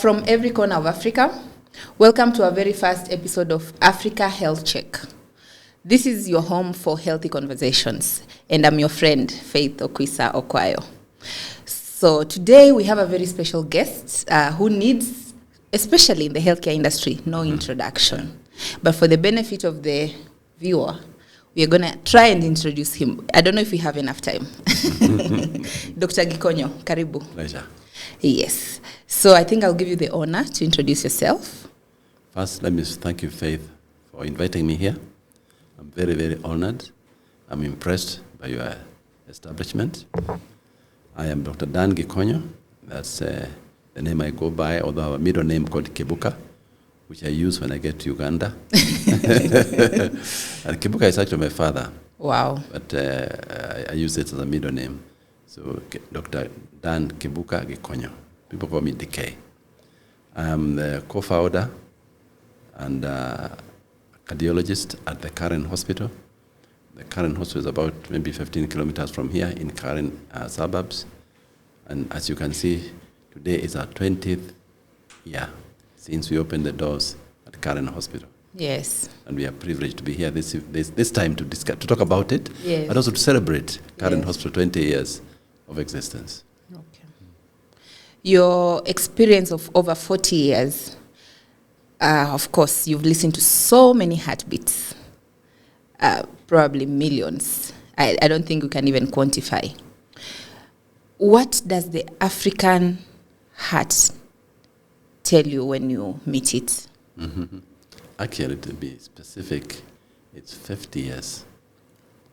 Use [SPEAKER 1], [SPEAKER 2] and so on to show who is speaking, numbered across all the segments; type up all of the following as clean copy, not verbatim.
[SPEAKER 1] from every corner of Africa, welcome to our very first episode of Africa Health Check. This is your home for healthy conversations, and I'm your friend, Faith Okwisa Okwayo. So today we have a very special guest who needs, especially in the healthcare industry, no introduction. But for the benefit of the viewer, we are going to try and introduce him. I don't know if we have enough time. Dr. Gikonyo, karibu.
[SPEAKER 2] Pleasure.
[SPEAKER 1] Yes. So I think I'll give you the honor to introduce yourself.
[SPEAKER 2] First, let me thank you, Faith, for inviting me here. I'm very, very honored. I'm impressed by your establishment. I am Dr. Dan Gikonyo. That's the name I go by, although I have a middle name called Kibuka, which I use when I get to Uganda. And Kibuka is actually my father.
[SPEAKER 1] Wow.
[SPEAKER 2] But I use it as a middle name. So Dr. Dan Kibuka Gikonyo. People call me DK. I'm the co-founder and cardiologist at the Karen Hospital. The Karen Hospital is about maybe 15 kilometers from here in Karen suburbs. And as you can see, today is our 20th year since we opened the doors at Karen Hospital.
[SPEAKER 1] Yes.
[SPEAKER 2] And we are privileged to be here this time to talk about it,
[SPEAKER 1] yes,
[SPEAKER 2] but also to celebrate Karen
[SPEAKER 1] yes.
[SPEAKER 2] Hospital 20 years of existence.
[SPEAKER 1] Okay. Your experience of over 40 years, of course, you've listened to so many heartbeats, probably millions. I don't think we can even quantify. What does the African heart tell you when you meet it?
[SPEAKER 2] Mm-hmm. Actually, to be specific, it's 50 years.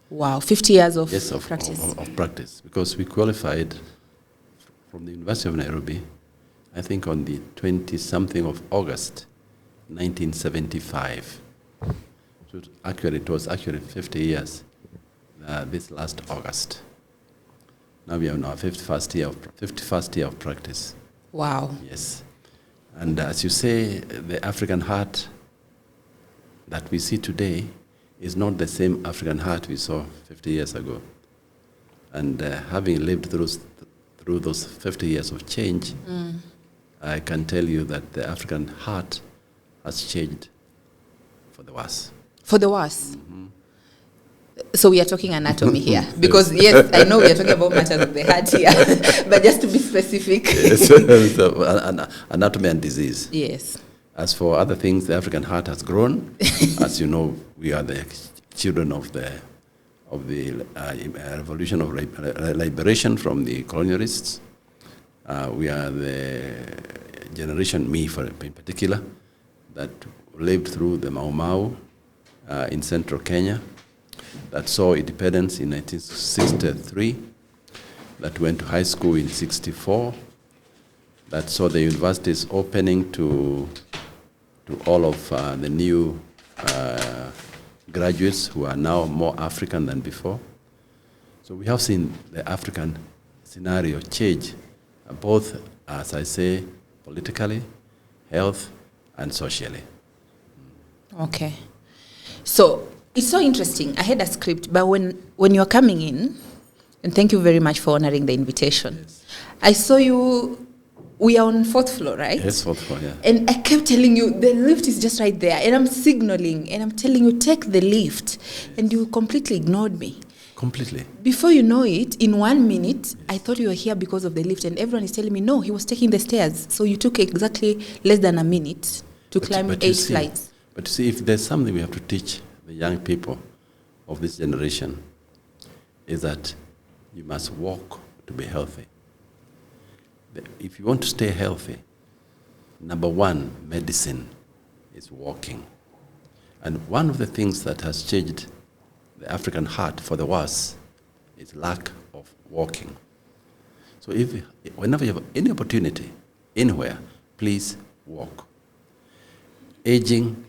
[SPEAKER 1] Wow, 50 years of
[SPEAKER 2] practice. Of practice, because we qualified from the University of Nairobi, I think on the 20-something of August, 1975. So it was actually 50 years this last August. Now we are in our 51st year of practice.
[SPEAKER 1] Wow.
[SPEAKER 2] Yes. And as you say, the African heart that we see today is not the same African heart we saw 50 years ago. And having lived through those 50 years of change, I can tell you that the African heart has changed for the worse.
[SPEAKER 1] For the worse? Mm-hmm. So we are talking anatomy here. Because, yes, I know we are talking about matters of the heart here. But just to be specific.
[SPEAKER 2] Yes. Anatomy and disease.
[SPEAKER 1] Yes.
[SPEAKER 2] As for other things, the African heart has grown. As you know, we are the children of the revolution of liberation from the colonialists. We are the generation, me in particular, that lived through the Mau Mau in central Kenya, that saw independence in 1963, that went to high school in 1964, that saw the universities opening to all of the new graduates who are now more African than before. So we have seen the African scenario change, both, as I say, politically, health, and socially.
[SPEAKER 1] Okay. So it's so interesting. I had a script, but when you're coming in, and thank you very much for honoring the invitation, yes. I saw you. We are on 4th floor, right?
[SPEAKER 2] Yes, 4th floor, yeah.
[SPEAKER 1] And I kept telling you, the lift is just right there. And I'm signaling, and I'm telling you, take the lift. Yes. And you completely ignored me.
[SPEAKER 2] Completely.
[SPEAKER 1] Before you know it, in 1 minute, yes. I thought you were here because of the lift. And everyone is telling me, no, he was taking the stairs. So you took exactly less than a minute to climb 8 flights.
[SPEAKER 2] But you see, if there's something we have to teach the young people of this generation, is that you must walk to be healthy. If you want to stay healthy, number one, medicine is walking. And one of the things that has changed the African heart for the worse is lack of walking. So whenever you have any opportunity, anywhere, please walk. Aging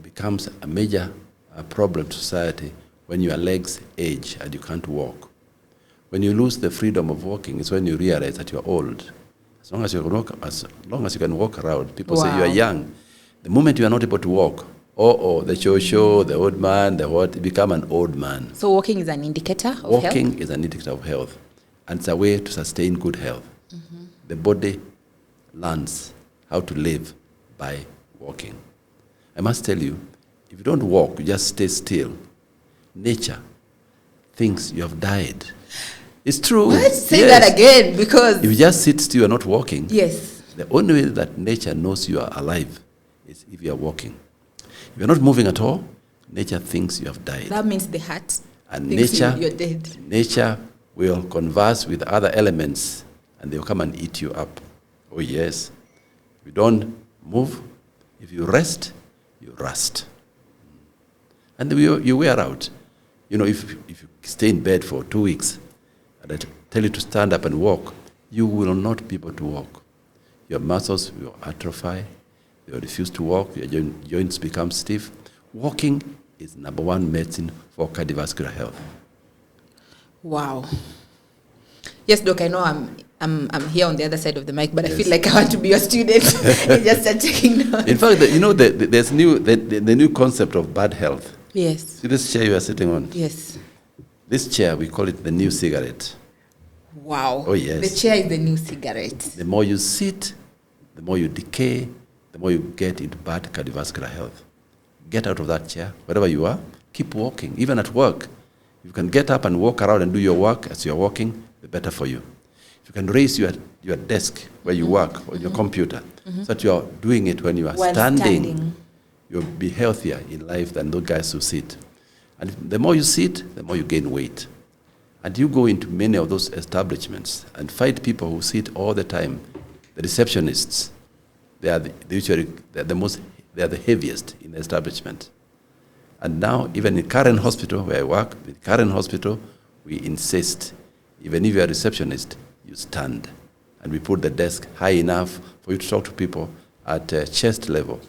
[SPEAKER 2] becomes a major problem to society when your legs age and you can't walk. When you lose the freedom of walking, it's when you realize that you're old. As long as you can walk around, people say you are young. The moment you are not able to walk, the show, the old man, you become an old man.
[SPEAKER 1] So walking is an indicator of health?
[SPEAKER 2] Walking is an indicator of health, and it's a way to sustain good health. Mm-hmm. The body learns how to live by walking. I must tell you, if you don't walk, you just stay still, nature thinks you have died. It's true.
[SPEAKER 1] What? Say that again, because...
[SPEAKER 2] If you just sit still, you're not walking.
[SPEAKER 1] Yes.
[SPEAKER 2] The only way that nature knows you are alive is if you are walking. If you're not moving at all, nature thinks you have died.
[SPEAKER 1] That means the heart
[SPEAKER 2] And
[SPEAKER 1] thinks
[SPEAKER 2] nature,
[SPEAKER 1] you're dead.
[SPEAKER 2] nature will converse with other elements and they'll come and eat you up. Oh yes. If you don't move, if you rest, you rust. And you wear out. You know, if you stay in bed for 2 weeks and I tell you to stand up and walk, you will not be able to walk. Your muscles will atrophy, they will refuse to walk, your joints become stiff. Walking is number one medicine for cardiovascular health.
[SPEAKER 1] Wow. Yes, Doc, I know I'm here on the other side of the mic, but
[SPEAKER 2] Yes.
[SPEAKER 1] I feel like I want to be your student and just start taking notes.
[SPEAKER 2] In fact, there's the new concept of bad health.
[SPEAKER 1] Yes.
[SPEAKER 2] See this chair you are sitting on?
[SPEAKER 1] Yes.
[SPEAKER 2] This chair, we call it the new cigarette.
[SPEAKER 1] Wow.
[SPEAKER 2] Oh, yes.
[SPEAKER 1] The chair is the new cigarette.
[SPEAKER 2] The more you sit, the more you decay, the more you get into bad cardiovascular health. Get out of that chair, wherever you are, keep walking. Even at work, if you can get up and walk around and do your work as you're walking, the better for you. If you can raise your desk where you work, or your computer, so that you are doing it when you are
[SPEAKER 1] While standing.
[SPEAKER 2] you'll be healthier in life than those guys who sit. And the more you sit, the more you gain weight. And you go into many of those establishments and find people who sit all the time. The receptionists, they are the heaviest in the establishment. And now, even in Karen Hospital, where I work, with Karen Hospital, we insist, even if you're a receptionist, you stand. And we put the desk high enough for you to talk to people at chest level,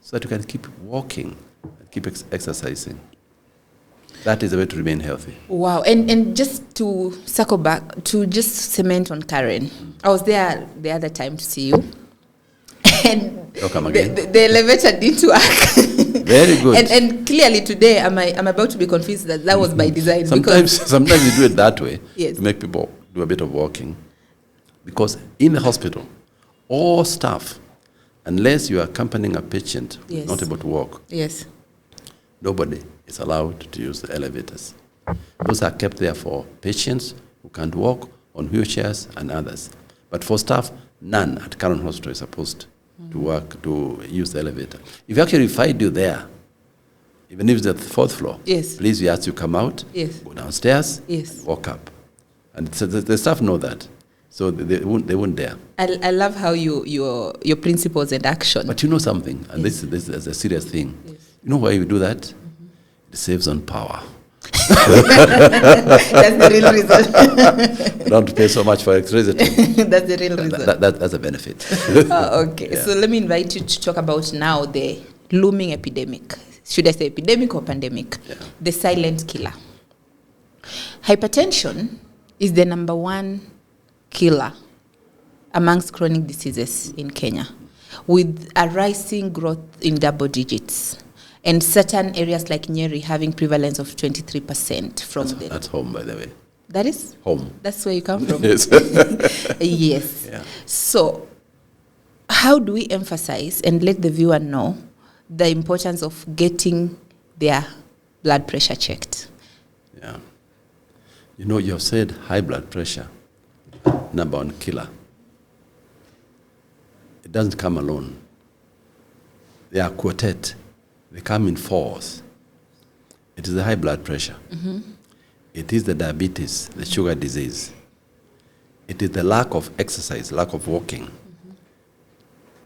[SPEAKER 2] so that you can keep walking and keep exercising. That is the way to remain healthy.
[SPEAKER 1] Wow. And just to circle back, to just cement on Karen, I was there the other time to see you. And
[SPEAKER 2] Welcome again.
[SPEAKER 1] the elevator didn't work.
[SPEAKER 2] Very good.
[SPEAKER 1] And clearly today, I'm about to be convinced that was by design.
[SPEAKER 2] Sometimes you do it that way,
[SPEAKER 1] Yes.
[SPEAKER 2] to make people do a bit of walking. Because in the hospital, all staff, unless you are accompanying a patient who
[SPEAKER 1] Yes.
[SPEAKER 2] is not able to walk,
[SPEAKER 1] Yes.
[SPEAKER 2] nobody is allowed to use the elevators. Those are kept there for patients who can't walk, on wheelchairs and others. But for staff, none at Karen Hospital is supposed to use the elevator. If you actually find you there, even if it's at the 4th floor,
[SPEAKER 1] Yes.
[SPEAKER 2] please, we ask you come out,
[SPEAKER 1] Yes.
[SPEAKER 2] go downstairs,
[SPEAKER 1] Yes.
[SPEAKER 2] and walk up. And so the staff know that, so they won't dare.
[SPEAKER 1] I love how your principles and action.
[SPEAKER 2] But you know something, and
[SPEAKER 1] Yes.
[SPEAKER 2] this is a serious thing.
[SPEAKER 1] Yes.
[SPEAKER 2] You know why we do that? It saves on power.
[SPEAKER 1] That's the real reason.
[SPEAKER 2] Don't pay so much for electricity.
[SPEAKER 1] That's the real reason.
[SPEAKER 2] That's a benefit.
[SPEAKER 1] Oh, okay.
[SPEAKER 2] Yeah.
[SPEAKER 1] So let me invite you to talk about now the looming epidemic. Should I say epidemic or pandemic?
[SPEAKER 2] Yeah.
[SPEAKER 1] The silent killer. Hypertension is the number one killer amongst chronic diseases in Kenya, with a rising growth in double digits, and certain areas like Nyeri having prevalence of 23% from
[SPEAKER 2] That's home, by the way.
[SPEAKER 1] That is?
[SPEAKER 2] Home.
[SPEAKER 1] That's where you come from?
[SPEAKER 2] Yes.
[SPEAKER 1] Yes.
[SPEAKER 2] Yeah.
[SPEAKER 1] So, how do we emphasize and let the viewer know the importance of getting their blood pressure checked?
[SPEAKER 2] Yeah. You know, you have said high blood pressure, number one killer. It doesn't come alone. They are quartet. They come in fours. It is the high blood pressure. Mm-hmm. It is the diabetes, the sugar disease. It is the lack of exercise, lack of walking. Mm-hmm.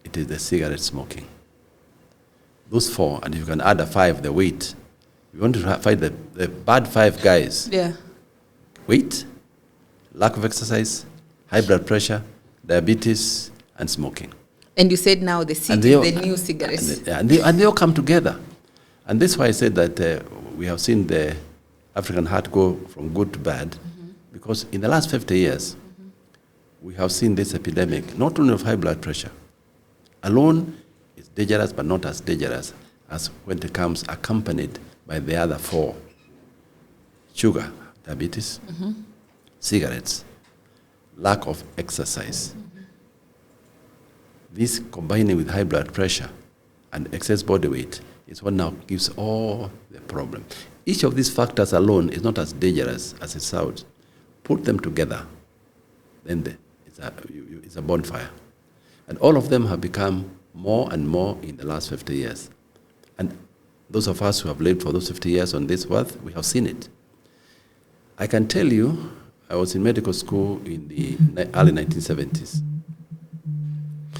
[SPEAKER 2] It is the cigarette smoking. Those four, and if you can add a 5, the weight. You want to fight the bad 5 guys.
[SPEAKER 1] Yeah.
[SPEAKER 2] Weight, lack of exercise, high blood pressure, diabetes, and smoking.
[SPEAKER 1] And you said now the seed is the new cigarettes.
[SPEAKER 2] And they all come together. And that's why I said that we have seen the African heart go from good to bad, because in the last 50 years, we have seen this epidemic, not only of high blood pressure. Alone is dangerous, but not as dangerous as when it comes accompanied by the other 4. Sugar, diabetes, cigarettes, lack of exercise. This combining with high blood pressure and excess body weight is what now gives all the problem. Each of these factors alone is not as dangerous as it sounds. Put them together, then it's a bonfire. And all of them have become more and more in the last 50 years. And those of us who have lived for those 50 years on this earth, we have seen it. I can tell you, I was in medical school in the early 1970s.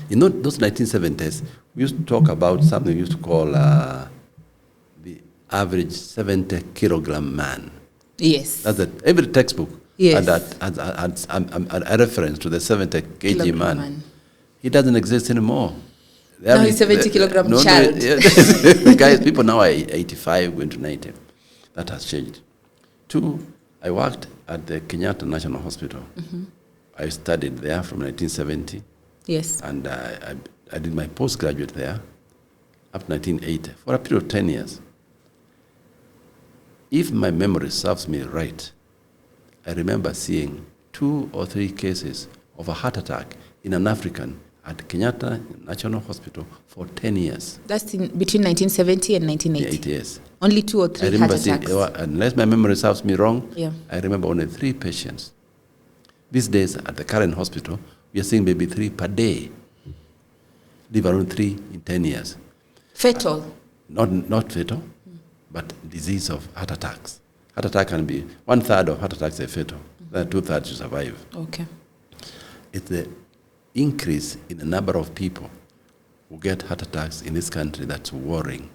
[SPEAKER 2] In those 1970s, we used to talk about something we used to call the average 70 kilogram man.
[SPEAKER 1] Yes.
[SPEAKER 2] That's it. Every textbook
[SPEAKER 1] yes.
[SPEAKER 2] had a reference to the 70 kg man. He doesn't exist anymore.
[SPEAKER 1] Now he's 70 kilogram child.
[SPEAKER 2] The guys, people now are 85, going to 90. That has changed. 2, I worked at the Kenyatta National Hospital. Mm-hmm. I studied there from 1970.
[SPEAKER 1] Yes.
[SPEAKER 2] And I did my postgraduate there up to 1980 for a period of 10 years. If my memory serves me right, I remember seeing 2 or 3 cases of a heart attack in an African at Kenyatta National Hospital for 10 years.
[SPEAKER 1] That's between 1970 and 1980?
[SPEAKER 2] 80 years.
[SPEAKER 1] Only 2 or 3 heart attacks?
[SPEAKER 2] Unless my memory serves me wrong,
[SPEAKER 1] yeah.
[SPEAKER 2] I remember only 3 patients. These days at the current hospital, we are seeing maybe 3 per day. Live around 3 in 10 years.
[SPEAKER 1] Fatal?
[SPEAKER 2] Not fatal, but disease of heart attacks. Heart attack can be 1/3 of heart attacks are fatal. Then 2/3 you survive.
[SPEAKER 1] Okay.
[SPEAKER 2] It's the increase in the number of people who get heart attacks in this country that's worrying.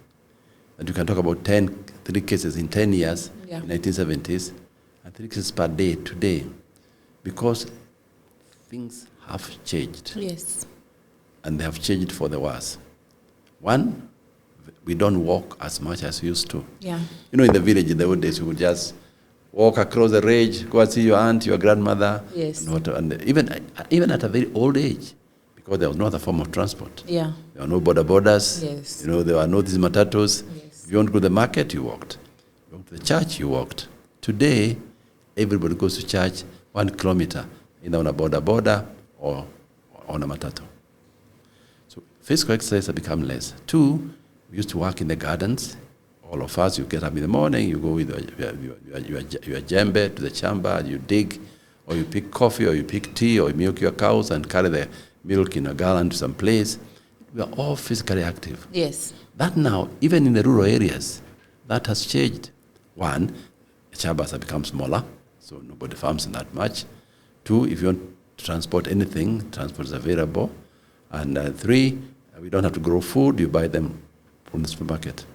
[SPEAKER 2] And you can talk about 3 cases in 10 years, in 1970s, and 3 cases per day today, because things have changed.
[SPEAKER 1] Yes.
[SPEAKER 2] And they have changed for the worse. 1, we don't walk as much as we used to.
[SPEAKER 1] Yeah.
[SPEAKER 2] You know, in the village in the old days, we would just walk across the range, go and see your aunt, your grandmother.
[SPEAKER 1] Yes.
[SPEAKER 2] And even at a very old age, because there was no other form of transport.
[SPEAKER 1] Yeah.
[SPEAKER 2] There were no borders.
[SPEAKER 1] Yes.
[SPEAKER 2] You know, there were no these matatus.
[SPEAKER 1] Yes.
[SPEAKER 2] If you want to go to the market, you walked. If you went to the church, you walked. Today, everybody goes to church 1 kilometer, either on a border or on a matatu. So physical exercise has become less. 2, we used to work in the gardens. All of us, you get up in the morning, you go with your djembe to the chamba, you dig, or you pick coffee, or you pick tea, or you milk your cows and carry the milk in a gallon to some place. We are all physically active.
[SPEAKER 1] Yes.
[SPEAKER 2] That now, even in the rural areas, that has changed. 1, the chambas have become smaller, so nobody farms that much. 2, if you want to transport anything, transport is available. And 3, we don't have to grow food, you buy them from the supermarket.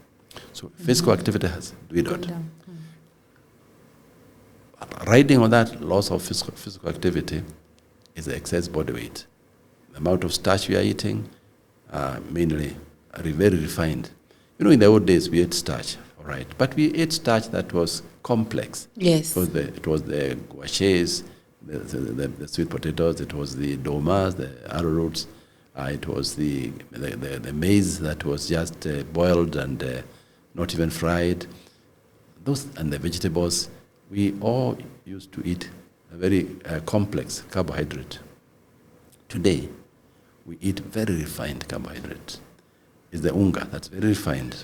[SPEAKER 2] So physical activity has dwindled. Riding on that loss of physical activity is the excess body weight. The amount of starch we are eating, mainly very refined. You know, in the old days we ate starch, all right, but we ate starch that was complex.
[SPEAKER 1] Yes.
[SPEAKER 2] It was the gouaches, the sweet potatoes, it was the domas, the arrowroots, it was the maize that was just boiled and not even fried. Those and the vegetables, we all used to eat a very complex carbohydrate. Today, we eat very refined carbohydrates. It's the unga that's very refined,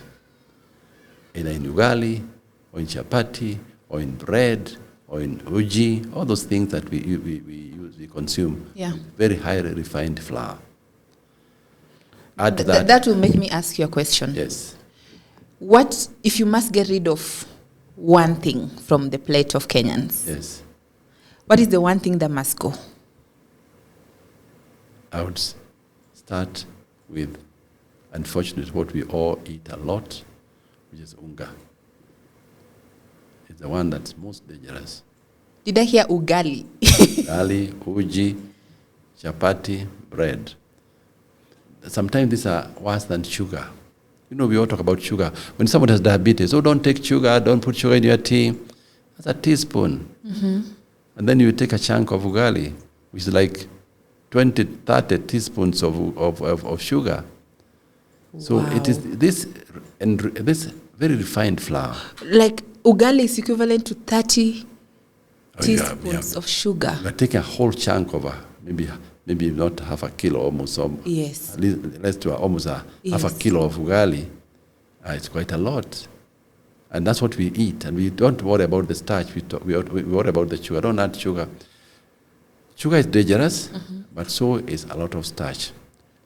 [SPEAKER 2] either in ugali, or in chapati, or in bread, or in uji, all those things that we consume.
[SPEAKER 1] Yeah.
[SPEAKER 2] Very highly refined flour.
[SPEAKER 1] That will make me ask you a question.
[SPEAKER 2] Yes.
[SPEAKER 1] What if you must get rid of one thing from the plate of Kenyans?
[SPEAKER 2] Yes.
[SPEAKER 1] What is the one thing that must go?
[SPEAKER 2] I would start with, unfortunately, what we all eat a lot, which is unga. It's the one that's most dangerous.
[SPEAKER 1] Did I hear ugali?
[SPEAKER 2] Ugali, uji, chapati, bread. Sometimes these are worse than sugar. You know, we all talk about sugar. When someone has diabetes, don't take sugar, don't put sugar in your tea. That's a teaspoon. Mm-hmm. And then you take a chunk of ugali, which is like 20, 30 teaspoons of sugar. So it is this very refined flour.
[SPEAKER 1] Like ugali is equivalent to 30 teaspoons of sugar.
[SPEAKER 2] You are taking a whole chunk of maybe maybe not half a kilo, almost,
[SPEAKER 1] Yes.
[SPEAKER 2] at least let's do almost half a
[SPEAKER 1] Yes.
[SPEAKER 2] kilo of ugali, it's quite a lot. And that's what we eat. And we don't worry about the starch. We worry about the sugar. Don't add sugar. Sugar is dangerous, but so is a lot of starch.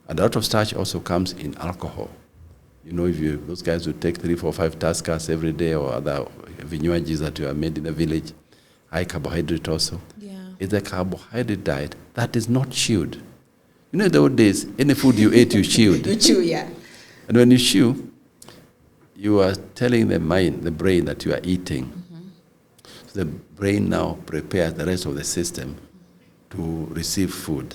[SPEAKER 2] And a lot of starch also comes in alcohol. You know, if those guys who take 3, 4, 5 Taskas every day, or other vinywages that you are made in the village, high carbohydrate also.
[SPEAKER 1] Yeah.
[SPEAKER 2] It's a carbohydrate diet that is not chewed. You know, in the old days, any food you ate, you chewed.
[SPEAKER 1] You chew, yeah.
[SPEAKER 2] And when you chew, you are telling the mind, the brain, that you are eating. So the brain now prepares the rest of the system to receive food.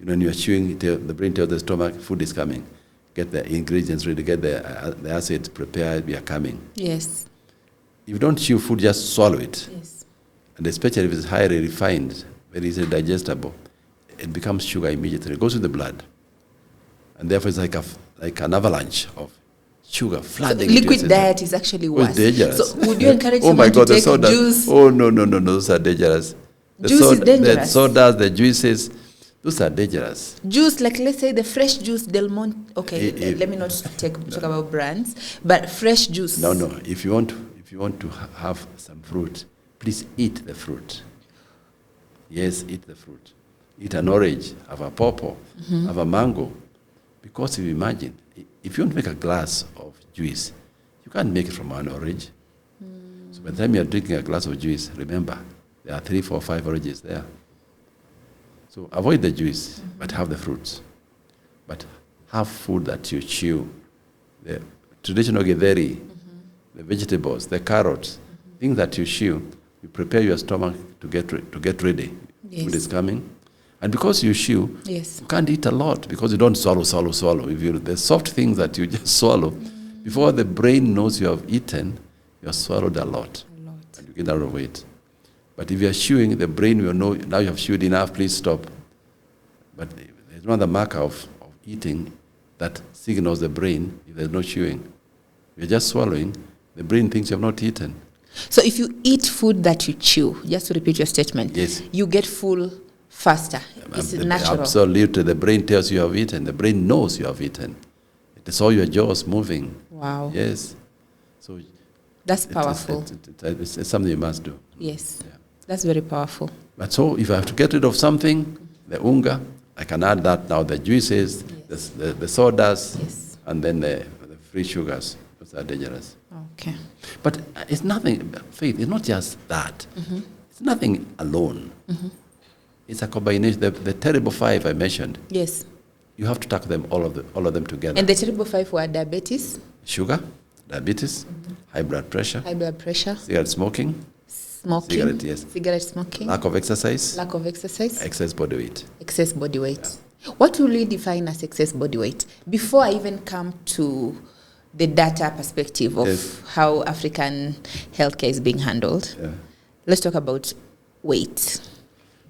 [SPEAKER 2] You know, when you are chewing, the brain tells the stomach, food is coming. Get the ingredients ready, get the acids prepared, we are coming.
[SPEAKER 1] Yes.
[SPEAKER 2] If you don't chew food, just swallow it.
[SPEAKER 1] Yes.
[SPEAKER 2] And especially if it's highly refined, very easily digestible, it becomes sugar immediately. It goes to the blood. And therefore it's like an avalanche of sugar flooding.
[SPEAKER 1] So liquid diet is actually worse.
[SPEAKER 2] It's dangerous.
[SPEAKER 1] So would you encourage someone to take juice?
[SPEAKER 2] Oh, no, those are dangerous.
[SPEAKER 1] Juice is dangerous.
[SPEAKER 2] The sodas, the juices, those are dangerous.
[SPEAKER 1] Juice, like let's say the fresh juice Del Monte. Okay, let me not talk about brands, but fresh juice.
[SPEAKER 2] No. If you want to have some fruit, please eat the fruit. Yes, eat the fruit. Eat an orange, have a pawpaw, have a mango. Because if you imagine, if you want to make a glass of juice, you can't make it from one orange. So by the time you're drinking a glass of juice, remember, there are 3, 4, 5 oranges there. So avoid the juice, but have the fruits. But have food that you chew. The traditional githeri, the vegetables, the carrots, things that you chew, you prepare your stomach to get ready.
[SPEAKER 1] Yes.
[SPEAKER 2] Food is coming. And because you chew,
[SPEAKER 1] Yes.
[SPEAKER 2] you can't eat a lot because you don't swallow. If the soft things that you just swallow, before the brain knows you have eaten, you have swallowed a lot. And you get out of weight. But if you are chewing, the brain will know, now you have chewed enough, please stop. But there's no other marker of eating that signals the brain if there's no chewing. You're just swallowing, the brain thinks you have not eaten.
[SPEAKER 1] So if you eat food that you chew, just to repeat your statement,
[SPEAKER 2] yes,
[SPEAKER 1] you get full faster. It's natural.
[SPEAKER 2] Absolutely. The brain tells you have eaten. The brain knows you have eaten. It saw your jaws moving.
[SPEAKER 1] Wow.
[SPEAKER 2] Yes. So
[SPEAKER 1] that's powerful.
[SPEAKER 2] It's something you must do.
[SPEAKER 1] Yes.
[SPEAKER 2] Yeah.
[SPEAKER 1] That's very powerful.
[SPEAKER 2] But so if I have to get rid of something, the unga, I can add that now, the juices,
[SPEAKER 1] yes,
[SPEAKER 2] the sodas,
[SPEAKER 1] yes,
[SPEAKER 2] and then the free sugars. Those are dangerous.
[SPEAKER 1] Okay.
[SPEAKER 2] But it's nothing, Faith, it's not just that. It's nothing alone. It's a combination. The terrible 5 I mentioned.
[SPEAKER 1] Yes.
[SPEAKER 2] You have to tackle them, all of them together.
[SPEAKER 1] And the terrible 5 were diabetes?
[SPEAKER 2] Sugar, diabetes, high blood pressure, cigarette smoking,
[SPEAKER 1] cigarette smoking,
[SPEAKER 2] lack of exercise, excess body weight.
[SPEAKER 1] Yeah. What will we define as excess body weight? Before I even come to the data perspective of how African healthcare is being handled, let's talk about weight.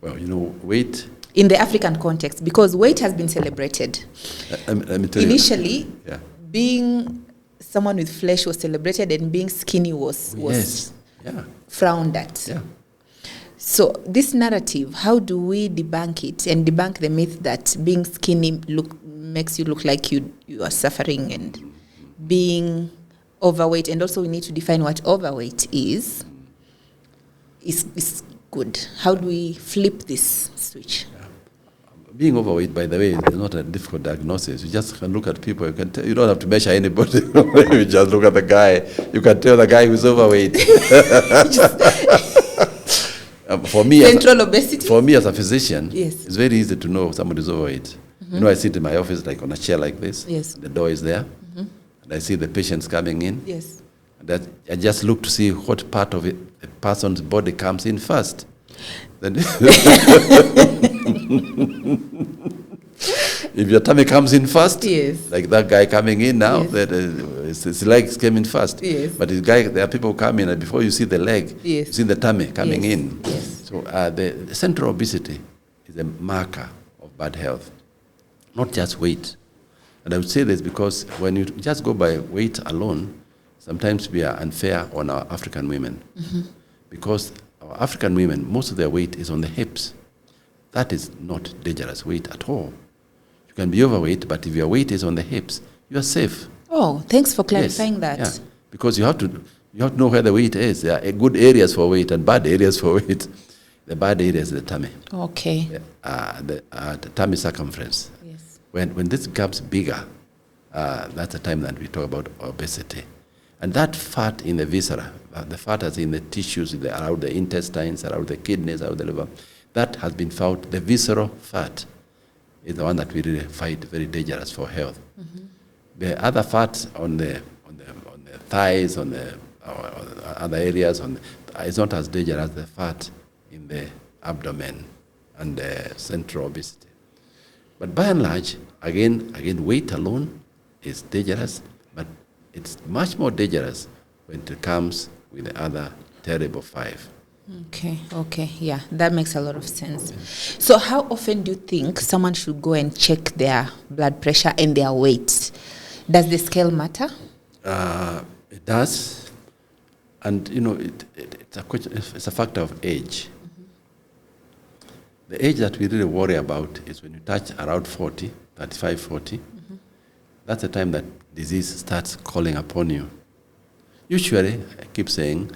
[SPEAKER 2] Well, weight...
[SPEAKER 1] In the African context, because weight has been celebrated.
[SPEAKER 2] Let me tell
[SPEAKER 1] Initially, being someone with flesh was celebrated and being skinny was frowned at.
[SPEAKER 2] Yeah.
[SPEAKER 1] So this narrative, how do we debunk it and debunk the myth that being skinny makes you look like you are suffering, and being overweight, and also we need to define what overweight is good. How do we flip this switch?
[SPEAKER 2] Being overweight, by the way, is not a difficult diagnosis. You just can look at people. You can tell, you don't have to measure anybody. You just look at the guy. You can tell the guy who's overweight. For me,
[SPEAKER 1] obesity.
[SPEAKER 2] For me as a physician,
[SPEAKER 1] yes,
[SPEAKER 2] it's very easy to know if somebody's overweight. I sit in my office like on a chair like this.
[SPEAKER 1] Yes.
[SPEAKER 2] The door is there, and I see the patients coming in.
[SPEAKER 1] Yes.
[SPEAKER 2] And I just look to see what part of it, the person's body comes in first. Then if your tummy comes in first, like that guy coming in now, that his legs came in first.
[SPEAKER 1] Yes.
[SPEAKER 2] But there are people who come in, and before you see the leg, you see the tummy coming in.
[SPEAKER 1] Yes.
[SPEAKER 2] So the central obesity is a marker of bad health, not just weight. And I would say this because when you just go by weight alone, sometimes we are unfair on our African women. Because our African women, most of their weight is on the hips. that is not dangerous weight at all. You can be overweight, but if your weight is on the hips, you are safe.
[SPEAKER 1] Oh, thanks for clarifying that.
[SPEAKER 2] Yeah, because you have to know where the weight is. There are good areas for weight and bad areas for weight. The bad area is the tummy.
[SPEAKER 1] Okay.
[SPEAKER 2] The tummy circumference.
[SPEAKER 1] Yes.
[SPEAKER 2] When this becomes bigger, that's the time that we talk about obesity. And that fat in the viscera, the fat that's in the tissues, around the intestines, around the kidneys, around the liver, that has been found, the visceral fat is the one that we really find very dangerous for health. Mm-hmm. The other fats on the thighs, on the other areas, is not as dangerous as the fat in the abdomen and the central obesity. But by and large, again, weight alone is dangerous, but it's much more dangerous when it comes with the other terrible 5.
[SPEAKER 1] Okay, yeah, that makes a lot of sense. So how often do you think someone should go and check their blood pressure and their weight? Does the scale matter?
[SPEAKER 2] It does, and it's a question. It's a factor of age. Mm-hmm. The age that we really worry about is when you touch around 40, 35, 40. Mm-hmm. That's the time that disease starts calling upon you. Usually, I keep saying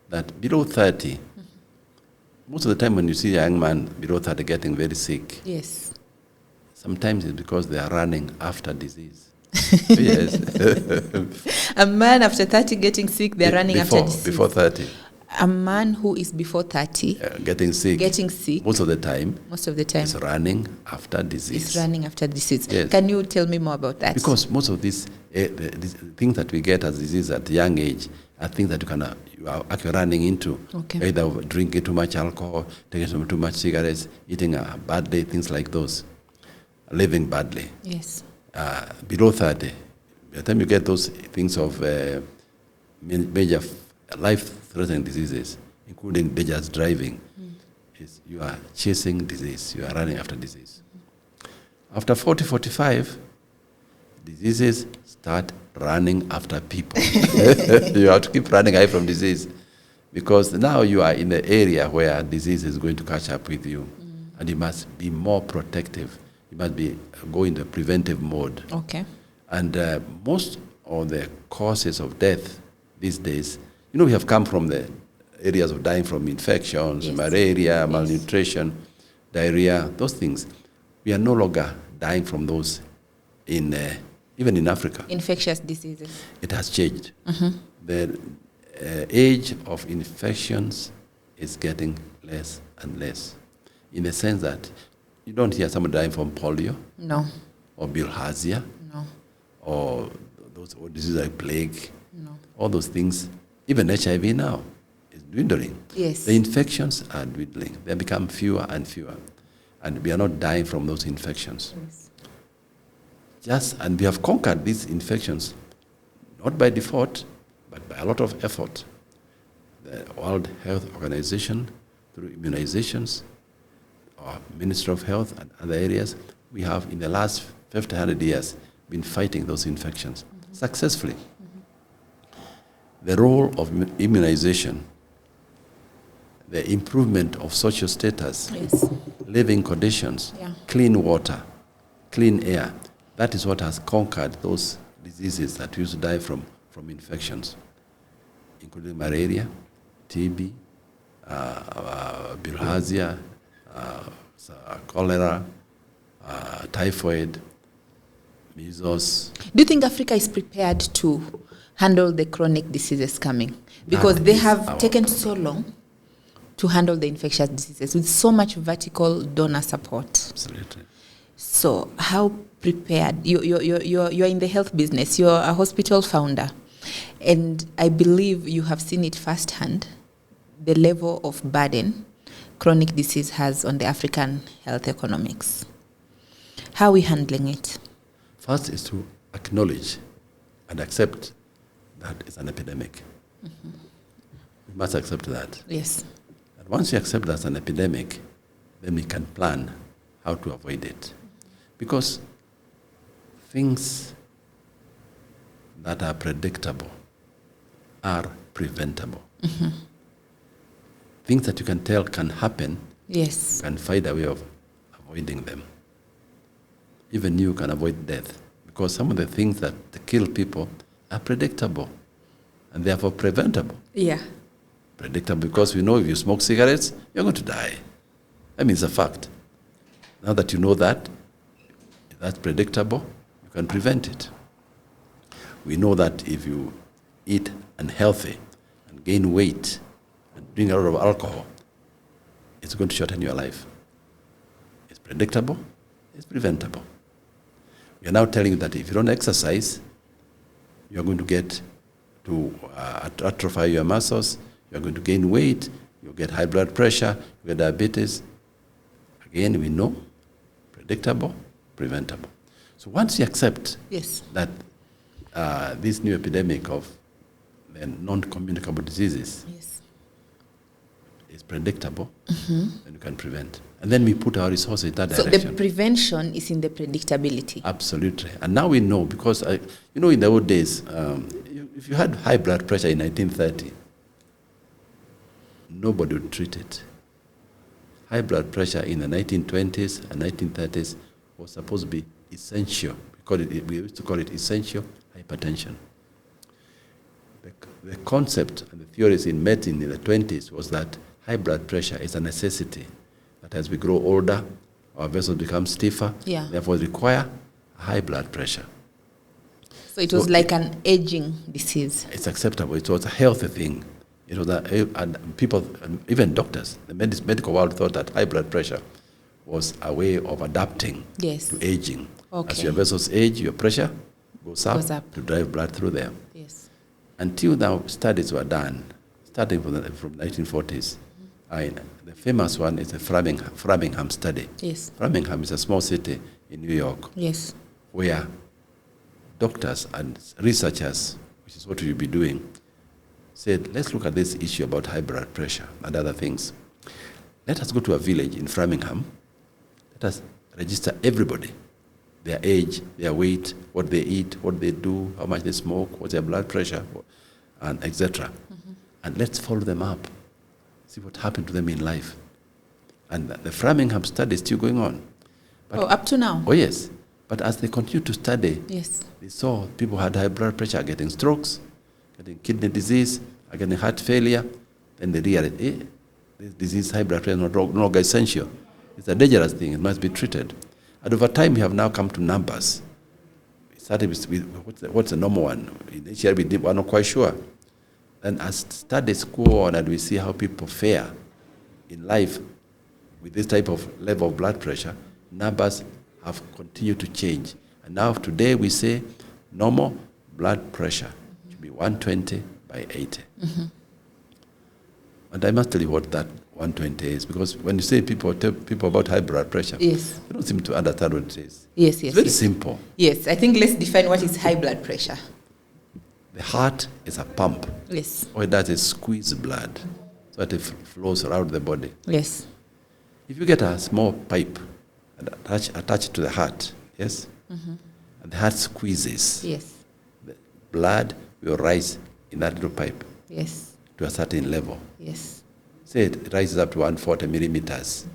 [SPEAKER 2] that below 30, mm-hmm. most of the time when you see a young man below 30 getting very sick,
[SPEAKER 1] yes,
[SPEAKER 2] sometimes it's because they are running after disease. Yes.
[SPEAKER 1] A man after 30 getting sick, they're running after disease.
[SPEAKER 2] Before 30.
[SPEAKER 1] A man who is before 30
[SPEAKER 2] getting sick most of the time is running after disease. Yes.
[SPEAKER 1] Can you tell me more about that? Because
[SPEAKER 2] most of these things that we get as disease at a young age are things that you are actually running into.
[SPEAKER 1] Okay. Either
[SPEAKER 2] drinking too much alcohol, taking too much cigarettes, eating badly, things like those, living badly.
[SPEAKER 1] Yes.
[SPEAKER 2] Below 30, by the time you get those things of major life-threatening diseases, including dangerous driving, you are chasing disease, you are running after disease. After 40, 45, diseases start running after people. You have to keep running away from disease because now you are in the area where disease is going to catch up with you, and you must be more protective. You must go in the preventive mode.
[SPEAKER 1] Okay.
[SPEAKER 2] And most of the causes of death these days, we have come from the areas of dying from infections, yes. Malaria, malnutrition, diarrhea, those things. We are no longer dying from those even in Africa.
[SPEAKER 1] Infectious diseases.
[SPEAKER 2] It has changed.
[SPEAKER 1] Mm-hmm.
[SPEAKER 2] The age of infections is getting less and less, in the sense that you don't hear someone dying from polio.
[SPEAKER 1] No.
[SPEAKER 2] Or bilharzia.
[SPEAKER 1] No.
[SPEAKER 2] Or those diseases like plague.
[SPEAKER 1] No.
[SPEAKER 2] All those things. Even HIV now is dwindling.
[SPEAKER 1] Yes.
[SPEAKER 2] The infections are dwindling. They become fewer and fewer. And we are not dying from those infections.
[SPEAKER 1] Yes.
[SPEAKER 2] And we have conquered these infections, not by default, but by a lot of effort. The World Health Organization, through immunizations, our Ministry of Health and other areas, we have in the last 50, 100 years been fighting those infections successfully. The role of immunization, the improvement of social status,
[SPEAKER 1] yes.
[SPEAKER 2] living conditions, clean water, clean air, that is what has conquered those diseases that used to die from infections, including malaria, TB, bilharzia, cholera, typhoid, measles.
[SPEAKER 1] Do you think Africa is prepared to handle the chronic diseases coming? Because they have taken so long to handle the infectious diseases with so much vertical donor support.
[SPEAKER 2] Absolutely.
[SPEAKER 1] So how prepared? You're in the health business. You're a hospital founder. And I believe you have seen it firsthand, the level of burden chronic disease has on the African health economics. How are we handling it?
[SPEAKER 2] First is to acknowledge and accept that it's an epidemic.
[SPEAKER 1] Mm-hmm.
[SPEAKER 2] We must accept that.
[SPEAKER 1] Yes.
[SPEAKER 2] And once you accept that's an epidemic, then we can plan how to avoid it. Because things that are predictable are preventable.
[SPEAKER 1] Mm-hmm.
[SPEAKER 2] Things that you can tell can happen,
[SPEAKER 1] yes,
[SPEAKER 2] you can find a way of avoiding them. Even you can avoid death, because some of the things that kill people are predictable and therefore preventable.
[SPEAKER 1] Yeah.
[SPEAKER 2] Predictable because we know if you smoke cigarettes, you're going to die. I mean, it's a fact. Now that you know that, that's predictable, you can prevent it. We know that if you eat unhealthy and gain weight and drink a lot of alcohol, it's going to shorten your life. It's predictable, it's preventable. We are now telling you that if you don't exercise, you're going to get to atrophy your muscles, you're going to gain weight, you'll get high blood pressure, you get diabetes. Again, we know, predictable, preventable. So once you accept that this new epidemic of non-communicable diseases is predictable, then you can prevent. And then we put our resources in that direction.
[SPEAKER 1] So the prevention is in the predictability.
[SPEAKER 2] Absolutely. And now we know, because, in the old days, if you had high blood pressure in 1930, nobody would treat it. High blood pressure in the 1920s and 1930s was supposed to be essential. We used to call it essential hypertension. The concept and the theories in medicine in the 20s was that high blood pressure is a necessity, that as we grow older, our vessels become stiffer, therefore require high blood pressure.
[SPEAKER 1] So it was like an aging disease.
[SPEAKER 2] It's acceptable. It was a healthy thing. It was and people, even doctors, the medical world thought that high blood pressure was a way of adapting to aging. Okay. As your vessels age, your pressure goes up to drive blood through them.
[SPEAKER 1] Yes.
[SPEAKER 2] Until now, studies were done, starting from 1940s. The famous one is the Framingham study.
[SPEAKER 1] Yes.
[SPEAKER 2] Framingham is a small city in New York.
[SPEAKER 1] Yes.
[SPEAKER 2] Where doctors and researchers, which is what we'll be doing, said, let's look at this issue about high blood pressure and other things. Let us go to a village in Framingham. Let us register everybody, their age, their weight, what they eat, what they do, how much they smoke, what's their blood pressure, and etc. And let's follow them up, see what happened to them in life. And the Framingham study is still going on. But,
[SPEAKER 1] up to now?
[SPEAKER 2] Oh, yes. But as they continue to study,
[SPEAKER 1] they
[SPEAKER 2] saw people had high blood pressure, getting strokes, getting kidney disease, getting heart failure. Then they realized, this disease, high blood pressure, is no longer essential. It's a dangerous thing. It must be treated. And over time, we have now come to numbers. We started with what's the normal one? Initially, we're not quite sure. And as studies go on and we see how people fare in life with this type of level of blood pressure, numbers have continued to change. And now today we say normal blood pressure should be 120 by 80. And I must tell you what that 120 is, because when you say tell people about high blood pressure, they don't seem to understand what it is.
[SPEAKER 1] It's
[SPEAKER 2] very simple.
[SPEAKER 1] Yes, I think let's define what is high blood pressure.
[SPEAKER 2] The heart is a pump.
[SPEAKER 1] Yes.
[SPEAKER 2] All it does is squeeze blood so that it flows around the body.
[SPEAKER 1] Yes.
[SPEAKER 2] If you get a small pipe and attach it to the heart, and the heart squeezes, the blood will rise in that little pipe to a certain level.
[SPEAKER 1] Yes.
[SPEAKER 2] Say it rises up to 140 millimeters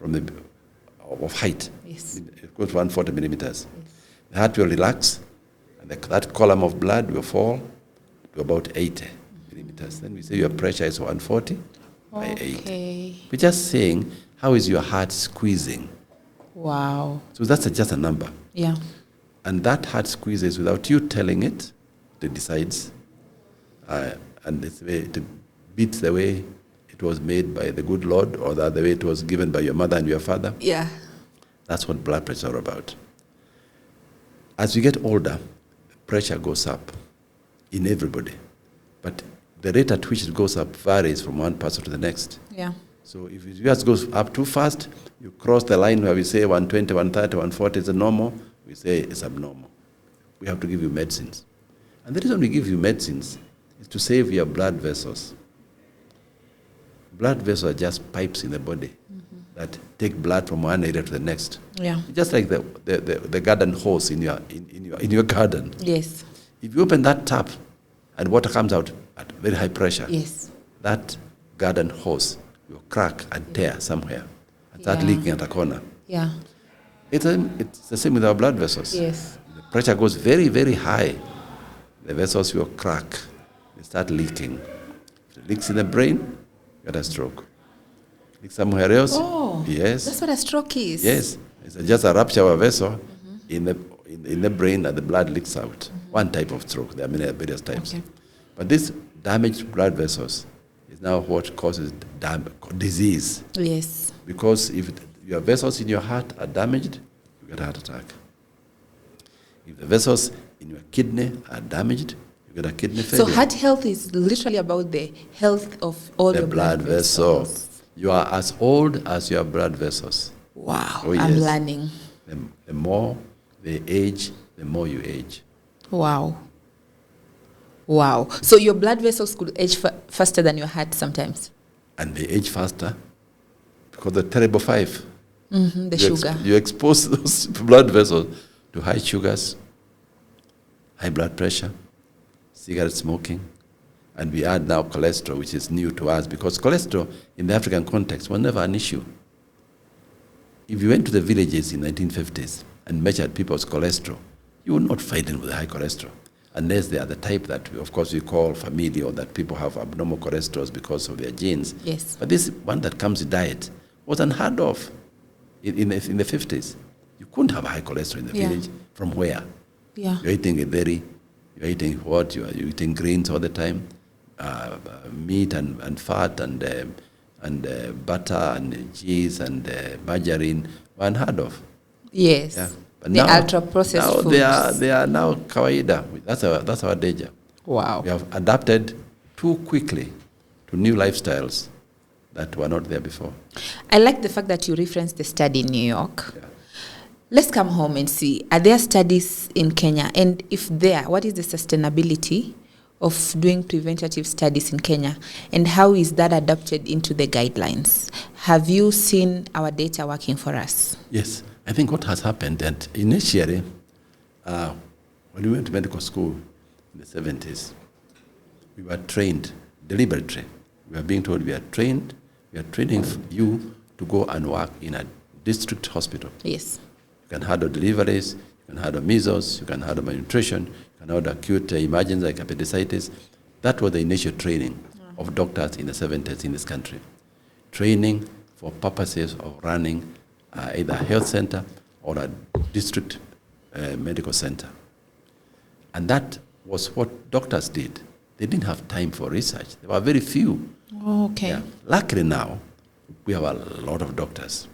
[SPEAKER 2] of height.
[SPEAKER 1] Yes.
[SPEAKER 2] It goes to 140 millimeters. Yes. The heart will relax, and that column of blood will fall to about 80 millimeters. Then we say your pressure is 140 by 8. We're just saying, how is your heart squeezing?
[SPEAKER 1] Wow.
[SPEAKER 2] So that's just a number.
[SPEAKER 1] Yeah.
[SPEAKER 2] And that heart squeezes without you telling it. It decides. And it beats the way it was made by the good Lord, or the other way it was given by your mother and your father.
[SPEAKER 1] Yeah.
[SPEAKER 2] That's what blood pressure is all about. As you get older, pressure goes up in everybody. But the rate at which it goes up varies from one person to the next.
[SPEAKER 1] Yeah.
[SPEAKER 2] So if it just goes up too fast, you cross the line where we say 120, 130, 140 is normal, we say it's abnormal. We have to give you medicines. And the reason we give you medicines is to save your blood vessels. Blood vessels are just pipes in the body that take blood from one area to the next.
[SPEAKER 1] Yeah.
[SPEAKER 2] Just like the garden hose in your garden.
[SPEAKER 1] Yes.
[SPEAKER 2] If you open that tap and water comes out at very high pressure, that garden hose will crack and tear somewhere and start leaking at a corner.
[SPEAKER 1] Yeah.
[SPEAKER 2] It's the same with our blood vessels.
[SPEAKER 1] Yes.
[SPEAKER 2] The pressure goes very, very high. The vessels will crack. They start leaking. If it leaks in the brain, you get a stroke. Leaks somewhere else.
[SPEAKER 1] Oh.
[SPEAKER 2] Yes.
[SPEAKER 1] That's what a stroke is.
[SPEAKER 2] Yes. It's just a rupture of a vessel in the brain, and the blood leaks out. One type of stroke. There are many various types.
[SPEAKER 1] Okay.
[SPEAKER 2] But this damaged blood vessels is now what causes disease.
[SPEAKER 1] Yes.
[SPEAKER 2] Because if your vessels in your heart are damaged, you get a heart attack. If the vessels in your kidney are damaged, you get a kidney failure.
[SPEAKER 1] So heart health is literally about the health of all
[SPEAKER 2] the
[SPEAKER 1] your
[SPEAKER 2] blood vessels. You are as old as your blood vessels.
[SPEAKER 1] Wow.
[SPEAKER 2] Oh,
[SPEAKER 1] I'm
[SPEAKER 2] yes.
[SPEAKER 1] learning.
[SPEAKER 2] The more they age, the more you age.
[SPEAKER 1] Wow. Wow. So your blood vessels could age faster than your heart sometimes.
[SPEAKER 2] And they age faster because the terrible five.
[SPEAKER 1] The sugar.
[SPEAKER 2] You expose those blood vessels to high sugars, high blood pressure, cigarette smoking, and we add now cholesterol, which is new to us, because cholesterol in the African context was never an issue. If you went to the villages in the 1950s and measured people's cholesterol, you would not find them with high cholesterol, unless they are the type that, of course, we call familial, that people have abnormal cholesterols because of their genes.
[SPEAKER 1] Yes.
[SPEAKER 2] But this one that comes with diet was unheard of in the 50s. You couldn't have high cholesterol in the village. From where?
[SPEAKER 1] Yeah.
[SPEAKER 2] You're eating a dairy, you're eating what? You're eating grains all the time, meat and fat and butter and cheese and margarine were unheard of.
[SPEAKER 1] Yes.
[SPEAKER 2] Yeah. But
[SPEAKER 1] the
[SPEAKER 2] now,
[SPEAKER 1] ultra-processed
[SPEAKER 2] now
[SPEAKER 1] foods.
[SPEAKER 2] they are now kawaida. That's our danger.
[SPEAKER 1] Wow.
[SPEAKER 2] We have adapted too quickly to new lifestyles that were not there before.
[SPEAKER 1] I like the fact that you referenced the study in New York.
[SPEAKER 2] Yeah.
[SPEAKER 1] Let's come home and see, are there studies in Kenya? And if there, what is the sustainability of doing preventative studies in Kenya? And how is that adapted into the guidelines? Have you seen our data working for us?
[SPEAKER 2] Yes. I think what has happened that initially, when we went to medical school in the 70s, we were trained deliberately. We were being told we are training you to go and work in a district hospital.
[SPEAKER 1] Yes.
[SPEAKER 2] You can handle deliveries, you can handle measles, you can handle malnutrition, you can handle acute emergencies like appendicitis. That was the initial training of doctors in the 70s in this country. Training for purposes of running either a health center or a district medical center. And that was what doctors did. They didn't have time for research. There were very few.
[SPEAKER 1] Oh, okay.
[SPEAKER 2] Yeah. Luckily now, we have a lot of doctors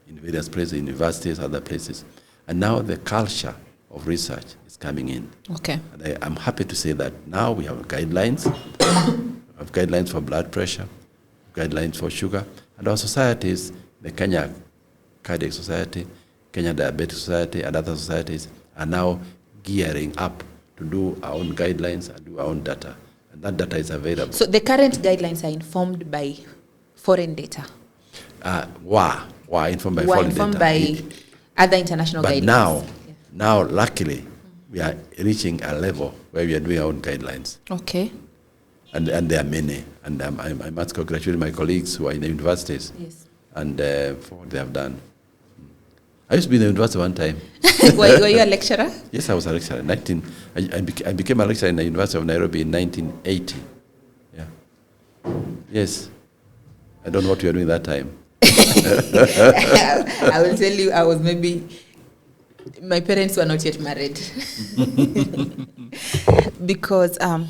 [SPEAKER 2] in various places, universities, other places. And now the culture of research is coming in.
[SPEAKER 1] Okay.
[SPEAKER 2] And I'm happy to say that now we have guidelines. We have guidelines for blood pressure, guidelines for sugar. And our societies, the Kenya Cardiac Society, Kenya Diabetic Society, and other societies are now gearing up to do our own guidelines and do our own data. And that data is available.
[SPEAKER 1] So the current guidelines are informed by foreign data?
[SPEAKER 2] Informed by foreign
[SPEAKER 1] informed
[SPEAKER 2] data.
[SPEAKER 1] by other international
[SPEAKER 2] But
[SPEAKER 1] guidelines?
[SPEAKER 2] now, luckily, we are reaching a level where we are doing our own guidelines.
[SPEAKER 1] Okay.
[SPEAKER 2] And there are many. And I must congratulate my colleagues who are in the universities.
[SPEAKER 1] Yes.
[SPEAKER 2] And for what they have done. I used to be in the university one time.
[SPEAKER 1] Were you a lecturer?
[SPEAKER 2] Yes, I was a lecturer. I became a lecturer in the University of Nairobi in 1980. Yeah. Yes. I don't know what you were doing that time.
[SPEAKER 1] I will tell you, I was my parents were not yet married. Because I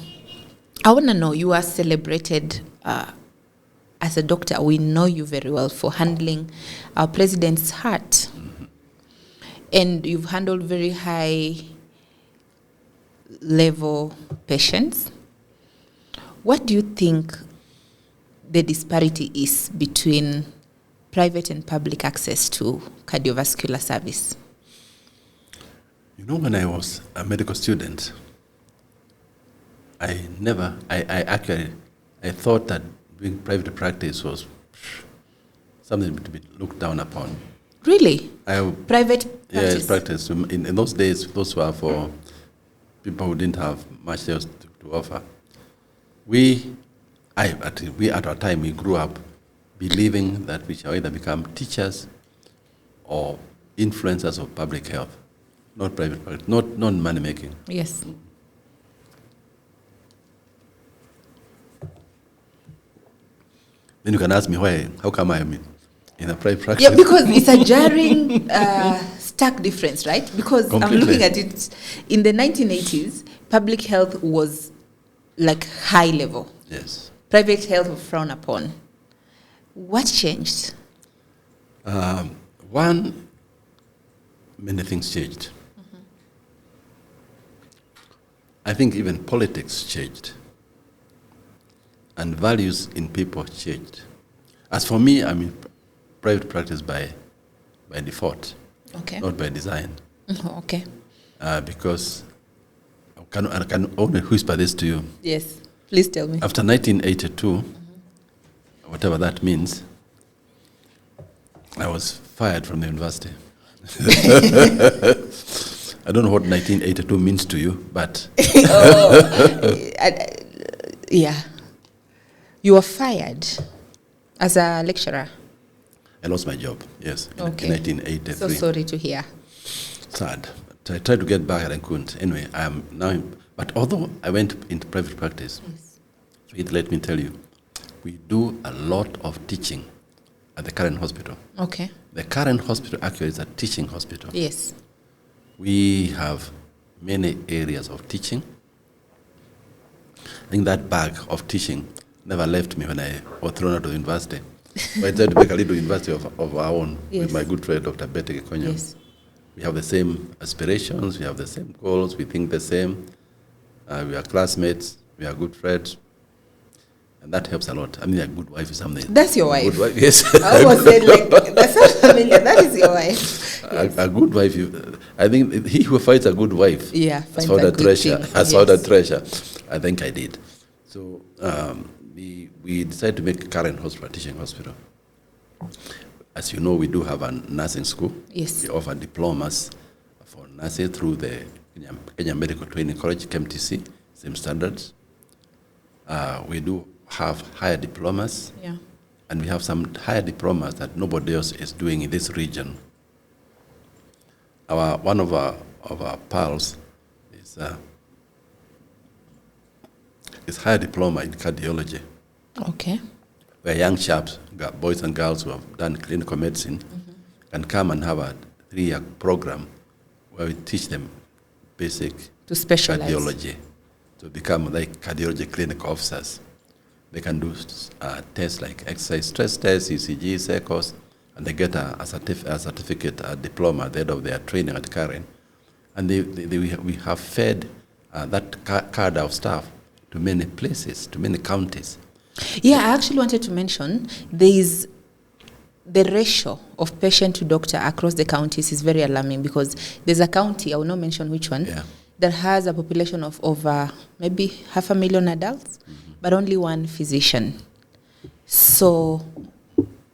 [SPEAKER 1] want to know, you are celebrated as a doctor. We know you very well for handling our president's heart. And you've handled very high level patients. What do you think the disparity is between private and public access to cardiovascular service?
[SPEAKER 2] You know, when I was a medical student, I thought that doing private practice was something to be looked down upon.
[SPEAKER 1] Really? Private practice?
[SPEAKER 2] Yes, practice. In those days, those were for people who didn't have much else to offer. We at our time, we grew up believing that we shall either become teachers or influencers of public health, not private practice, not money making.
[SPEAKER 1] Yes.
[SPEAKER 2] Then you can ask me why, how come I am in a private practice?
[SPEAKER 1] Yeah, because it's a jarring, stark difference, right? Because
[SPEAKER 2] Completely.
[SPEAKER 1] I'm looking at it, in the 1980s, public health was like high level.
[SPEAKER 2] Yes.
[SPEAKER 1] Private health was frowned upon. What changed?
[SPEAKER 2] One, many things changed.
[SPEAKER 1] Mm-hmm.
[SPEAKER 2] I think even politics changed. And values in people changed. As for me, I'm in private practice by default,
[SPEAKER 1] Okay.
[SPEAKER 2] not by design.
[SPEAKER 1] Mhm, okay.
[SPEAKER 2] Because I can only whisper this to you.
[SPEAKER 1] Yes. Please tell me.
[SPEAKER 2] After 1982, whatever that means, I was fired from the university. I don't know what 1982 means to you, but...
[SPEAKER 1] Yeah. You were fired as a lecturer.
[SPEAKER 2] I lost my job, yes, in
[SPEAKER 1] Okay.
[SPEAKER 2] 1983.
[SPEAKER 1] So sorry to hear.
[SPEAKER 2] Sad. But I tried to get back and I couldn't. Anyway, I am now... But although I went into private practice, Faith, let me tell you, we do a lot of teaching at the current hospital.
[SPEAKER 1] Okay.
[SPEAKER 2] The current hospital actually is a teaching hospital.
[SPEAKER 1] Yes.
[SPEAKER 2] We have many areas of teaching. I think that bag of teaching never left me when I was thrown out of university. I tried to make a little university of our own with my good friend, Dr. Betty Konyo.
[SPEAKER 1] Yes.
[SPEAKER 2] We have the same aspirations, we have the same goals, we think the same. We are classmates, we are good friends. And that helps a lot. I mean, a good wife is something.
[SPEAKER 1] That's your wife?
[SPEAKER 2] Good wife, yes.
[SPEAKER 1] I almost said, like, that's not familiar. That is your wife. Yes.
[SPEAKER 2] A good wife, I think he who finds a good wife
[SPEAKER 1] Yeah,
[SPEAKER 2] has
[SPEAKER 1] finds
[SPEAKER 2] found
[SPEAKER 1] a
[SPEAKER 2] a
[SPEAKER 1] good
[SPEAKER 2] treasure.
[SPEAKER 1] thing.
[SPEAKER 2] Has found a
[SPEAKER 1] Yes.
[SPEAKER 2] treasure. I think I did. So we decided to make current hospital a teaching hospital. As you know, we do have a nursing school.
[SPEAKER 1] Yes.
[SPEAKER 2] We offer diplomas for nursing through the Kenya Medical Training College, KMTC, same standards. We do have higher diplomas.
[SPEAKER 1] Yeah.
[SPEAKER 2] And we have some higher diplomas that nobody else is doing in this region. One of our pals is higher diploma in cardiology.
[SPEAKER 1] Okay.
[SPEAKER 2] Where young chaps, boys and girls who have done clinical medicine, can come and have a 3-year program where we teach them basic
[SPEAKER 1] To specialize.
[SPEAKER 2] cardiology to become like cardiology clinical officers. They can do tests like exercise stress tests, ECG, SECOS, and they get a certificate, a diploma at the end of their training at Karen. And we have fed that cadre of staff to many places, to many counties.
[SPEAKER 1] Yeah, I actually wanted to mention there is the ratio of patient to doctor across the counties is very alarming because there's a county, I will not mention which one, that has a population of over maybe 500,000 adults, but only one physician. So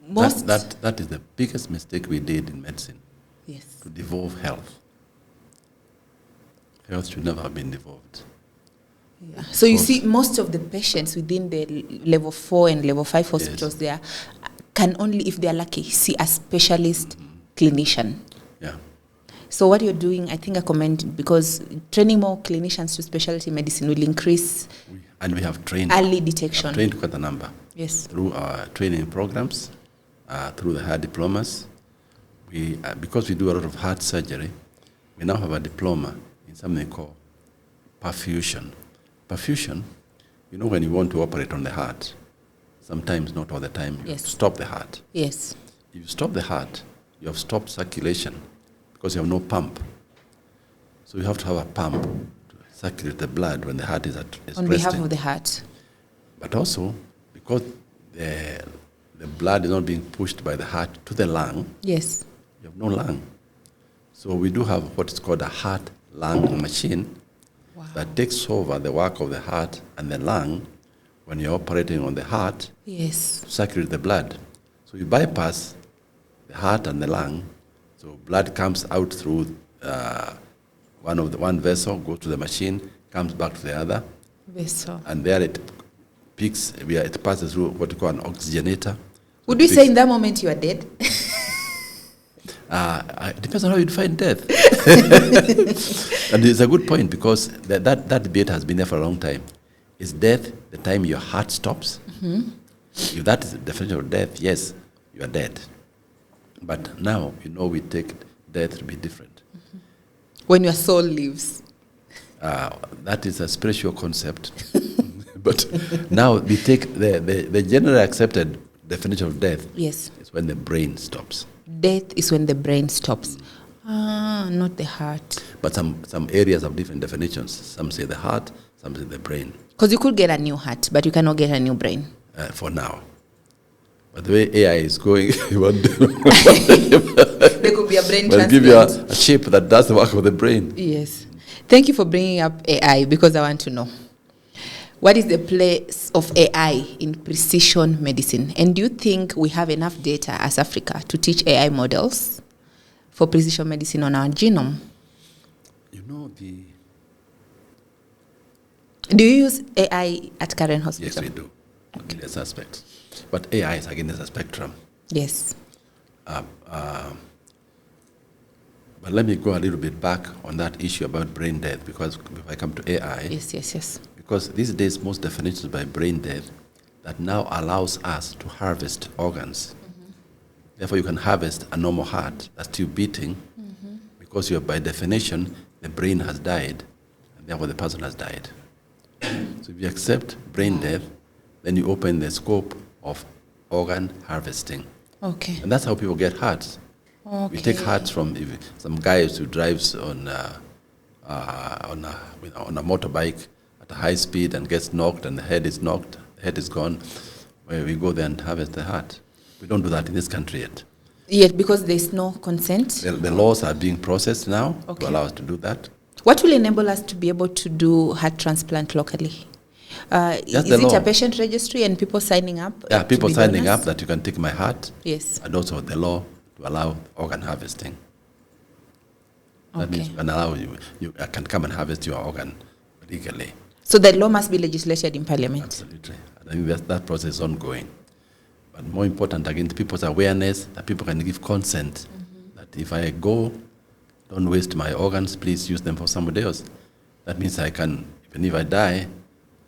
[SPEAKER 1] most...
[SPEAKER 2] That is the biggest mistake we did in medicine.
[SPEAKER 1] Yes.
[SPEAKER 2] To devolve health. Health should never have been devolved.
[SPEAKER 1] Yeah. So you see, most of the patients within the level 4 and level 5 hospitals there can only, if they are lucky, see a specialist clinician.
[SPEAKER 2] Yeah.
[SPEAKER 1] So what you're doing, I think I commend, because training more clinicians to specialty medicine will increase
[SPEAKER 2] And we have trained
[SPEAKER 1] early detection.
[SPEAKER 2] We have trained quite a number.
[SPEAKER 1] Yes.
[SPEAKER 2] Through our training programs, through the higher diplomas. Because we do a lot of heart surgery, we now have a diploma in something called perfusion. Perfusion, you know, when you want to operate on the heart, sometimes, not all the time, you stop the heart.
[SPEAKER 1] Yes.
[SPEAKER 2] If you stop the heart, you have stopped circulation because you have no pump. So you have to have a pump to circulate the blood when the heart is
[SPEAKER 1] on behalf of the heart.
[SPEAKER 2] But also, because the blood is not being pushed by the heart to the lung,
[SPEAKER 1] yes,
[SPEAKER 2] you have no lung. So we do have what is called a heart-lung machine that takes over the work of the heart and the lung when you're operating on the heart to circulate the blood. So you bypass the heart and the lung, so blood comes out through one vessel, goes to the machine, comes back to the other
[SPEAKER 1] vessel,
[SPEAKER 2] and there it peaks. It passes through what you call an oxygenator.
[SPEAKER 1] Would we say in that moment you are dead?
[SPEAKER 2] It depends on how you define death. And it's a good point, because that debate has been there for a long time. Is death the time your heart stops?
[SPEAKER 1] Mm-hmm.
[SPEAKER 2] If that is the definition of death, yes, you are dead. But now, we take death to be different.
[SPEAKER 1] Mm-hmm. When your soul leaves.
[SPEAKER 2] That is a spiritual concept. But now we take the generally accepted definition of death.
[SPEAKER 1] Yes.
[SPEAKER 2] Is when the brain stops.
[SPEAKER 1] Death is when the brain stops. Not the heart.
[SPEAKER 2] But some areas have different definitions. Some say the heart, some say the brain.
[SPEAKER 1] Because you could get a new heart, but you cannot get a new brain.
[SPEAKER 2] For now. But the way AI is going,
[SPEAKER 1] There could be a brain
[SPEAKER 2] transplant. Give you a chip that does the work of the brain.
[SPEAKER 1] Yes. Thank you for bringing up AI, because I want to know. What is the place of AI in precision medicine? And do you think we have enough data as Africa to teach AI models for precision medicine on our genome? Do you use AI at current hospital?
[SPEAKER 2] Yes, we do. Okay. In this aspect. But AI is again a spectrum.
[SPEAKER 1] Yes.
[SPEAKER 2] But let me go a little bit back on that issue about brain death, because if I come to AI.
[SPEAKER 1] Yes.
[SPEAKER 2] Because these days, most definitions by brain death that now allows us to harvest organs. Mm-hmm. Therefore, you can harvest a normal heart that's still beating, mm-hmm. because by definition, the brain has died, and therefore the person has died. So if you accept brain death, then you open the scope of organ harvesting.
[SPEAKER 1] Okay.
[SPEAKER 2] And that's how people get hearts. Okay. We take hearts from some guys who drives on a motorbike at a high speed and gets knocked, and the head is knocked, the head is gone. Where we go there and harvest the heart. We don't do that in this country yet.
[SPEAKER 1] Yet, because there's no consent?
[SPEAKER 2] The laws are being processed now to allow us to do that.
[SPEAKER 1] What will enable us to be able to do heart transplant locally? Is it a patient registry and people signing up?
[SPEAKER 2] Yeah, people signing up that you can take my heart.
[SPEAKER 1] Yes.
[SPEAKER 2] And also the law to allow organ harvesting. That means you can allow you can come and harvest your organ legally.
[SPEAKER 1] So the law must be legislated in Parliament?
[SPEAKER 2] Absolutely. I think that process is ongoing. But more important, again, people's awareness that people can give consent. Mm-hmm. That if I go, don't waste my organs, please use them for somebody else. That means I can, even if I die,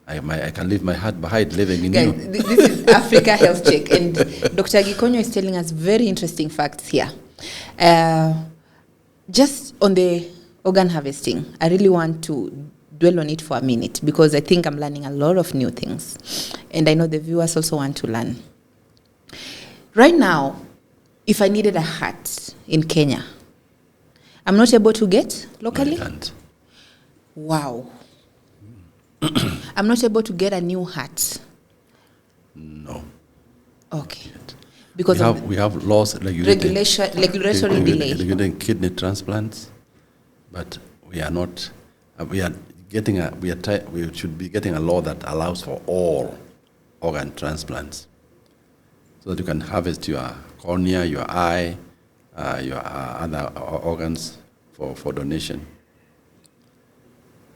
[SPEAKER 2] I can leave my heart behind living in you.
[SPEAKER 1] This is Africa Health Check, and Dr. Gikonyo is telling us very interesting facts here. Just on the organ harvesting, I really want to dwell on it for a minute, because I think I'm learning a lot of new things. And I know the viewers also want to learn. Right now, if I needed a heart in Kenya, I'm not able to get locally?
[SPEAKER 2] No, you can't.
[SPEAKER 1] Wow. I'm not able to get a new heart?
[SPEAKER 2] No.
[SPEAKER 1] Okay. Because
[SPEAKER 2] we have laws regulating
[SPEAKER 1] kidney
[SPEAKER 2] transplants, but we are not. We should be getting a law that allows for all organ transplants, so that you can harvest your cornea, your eye, your other organs for donation.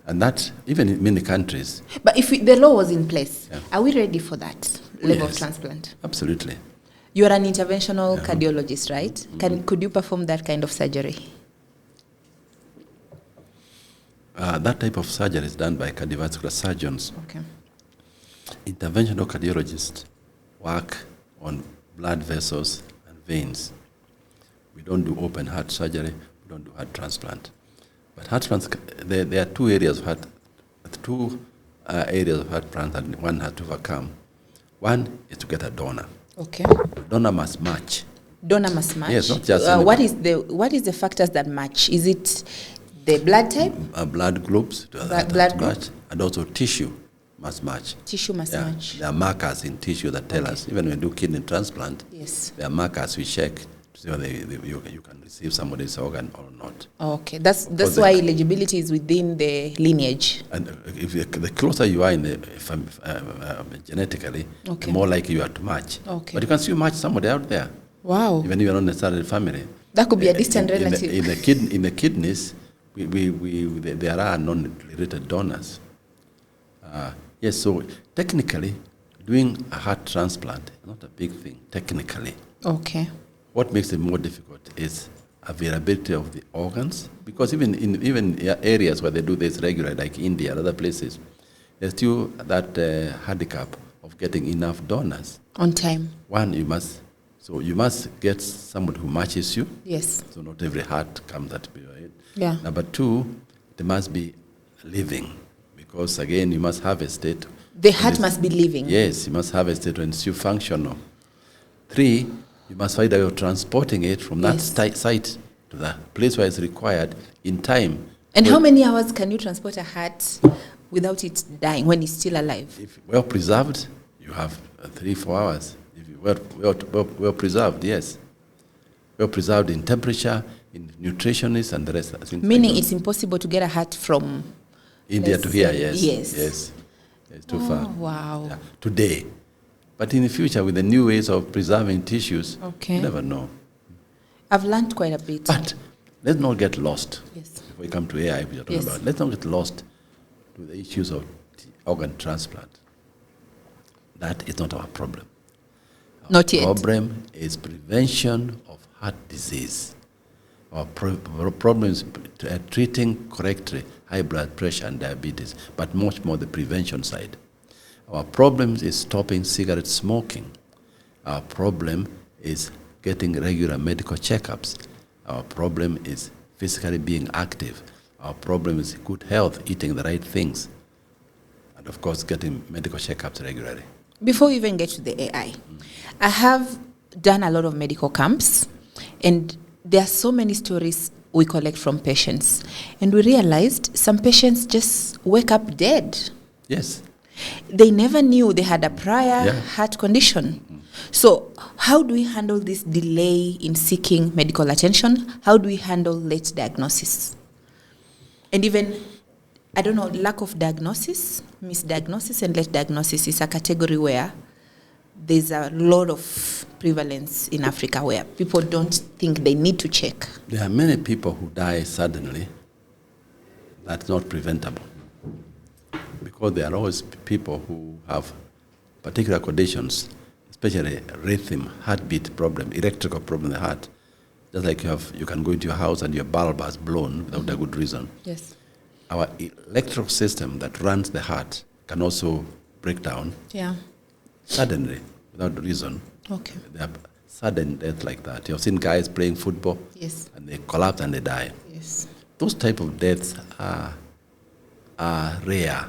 [SPEAKER 2] And that, even in many countries.
[SPEAKER 1] But if the law was in place, are we ready for that level of transplant?
[SPEAKER 2] Absolutely.
[SPEAKER 1] You are an interventional cardiologist, right? Mm-hmm. Could you perform that kind of surgery?
[SPEAKER 2] That type of surgery is done by cardiovascular surgeons.
[SPEAKER 1] Okay.
[SPEAKER 2] Interventional cardiologists work on blood vessels and veins. We don't do open heart surgery. We don't do heart transplant. But heart transplant, there are two areas of heart transplant that one has to overcome. One is to get a donor.
[SPEAKER 1] Okay.
[SPEAKER 2] Donor must match.
[SPEAKER 1] Donor must match.
[SPEAKER 2] Yes, not just
[SPEAKER 1] what is the factors that match? Is it the blood type?
[SPEAKER 2] Blood groups.
[SPEAKER 1] Blood group.
[SPEAKER 2] Match, and also tissue must match.
[SPEAKER 1] Tissue must match.
[SPEAKER 2] There are markers in tissue that tell us, even when we do kidney transplant, there are markers we check to see whether you can receive somebody's organ or not.
[SPEAKER 1] Okay, that's why eligibility is within the lineage.
[SPEAKER 2] And if the closer you are in the genetically, the more likely you are to match.
[SPEAKER 1] Okay.
[SPEAKER 2] But you can still match somebody out there.
[SPEAKER 1] Wow.
[SPEAKER 2] Even if you're not necessarily family.
[SPEAKER 1] That could be a distant relative.
[SPEAKER 2] In the kidneys, there are non-related donors. Yes, so technically, doing a heart transplant is not a big thing, technically.
[SPEAKER 1] Okay.
[SPEAKER 2] What makes it more difficult is availability of the organs, because even in areas where they do this regularly, like India and other places, there's still that handicap of getting enough donors.
[SPEAKER 1] On time.
[SPEAKER 2] One, you must get someone who matches you.
[SPEAKER 1] Yes.
[SPEAKER 2] So not every heart comes at your head.
[SPEAKER 1] Yeah.
[SPEAKER 2] Number two, they must be living, because again, you must have a state.
[SPEAKER 1] The heart must be living.
[SPEAKER 2] Yes, you must have a state when it's still functional. Three, you must find out transporting it from that site to the place where it's required in time.
[SPEAKER 1] And how many hours can you transport a heart without it dying when it's still alive?
[SPEAKER 2] If well preserved, you have 3-4 hours. If you well preserved, yes. Well preserved in temperature, in nutritionists and the rest.
[SPEAKER 1] Meaning it's impossible to get a heart from
[SPEAKER 2] India to here, yes.
[SPEAKER 1] Yes.
[SPEAKER 2] It's too far.
[SPEAKER 1] Wow.
[SPEAKER 2] Yeah. Today. But in the future, with the new ways of preserving tissues, you never know.
[SPEAKER 1] I've learned quite a bit.
[SPEAKER 2] But let's not get lost.
[SPEAKER 1] Yes.
[SPEAKER 2] Before we come to AI, we are talking about. Let's not get lost to the issues of organ transplant. That is not our problem.
[SPEAKER 1] Not yet.
[SPEAKER 2] Our problem is prevention of heart disease. Our problem is treating correctly high blood pressure and diabetes, but much more the prevention side. Our problem is stopping cigarette smoking. Our problem is getting regular medical checkups. Our problem is physically being active. Our problem is good health, eating the right things. And of course, getting medical checkups regularly.
[SPEAKER 1] Before we even get to the AI, I have done a lot of medical camps, and there are so many stories we collect from patients. And we realized some patients just wake up dead.
[SPEAKER 2] Yes.
[SPEAKER 1] They never knew they had a prior heart condition. So how do we handle this delay in seeking medical attention? How do we handle late diagnosis? And even, I don't know, lack of diagnosis, misdiagnosis, and late diagnosis is a category where there's a lot of prevalence in Africa where people don't think they need to check.
[SPEAKER 2] There are many people who die suddenly. That's not preventable. Because there are always people who have particular conditions, especially rhythm, heartbeat problem, electrical problem in the heart. Just like you can go into your house and your bulb has blown without a good reason.
[SPEAKER 1] Yes.
[SPEAKER 2] Our electrical system that runs the heart can also break down suddenly, without reason.
[SPEAKER 1] Okay.
[SPEAKER 2] There are sudden deaths like that. You've seen guys playing football, and they collapse and they die.
[SPEAKER 1] Yes.
[SPEAKER 2] Those type of deaths are rare.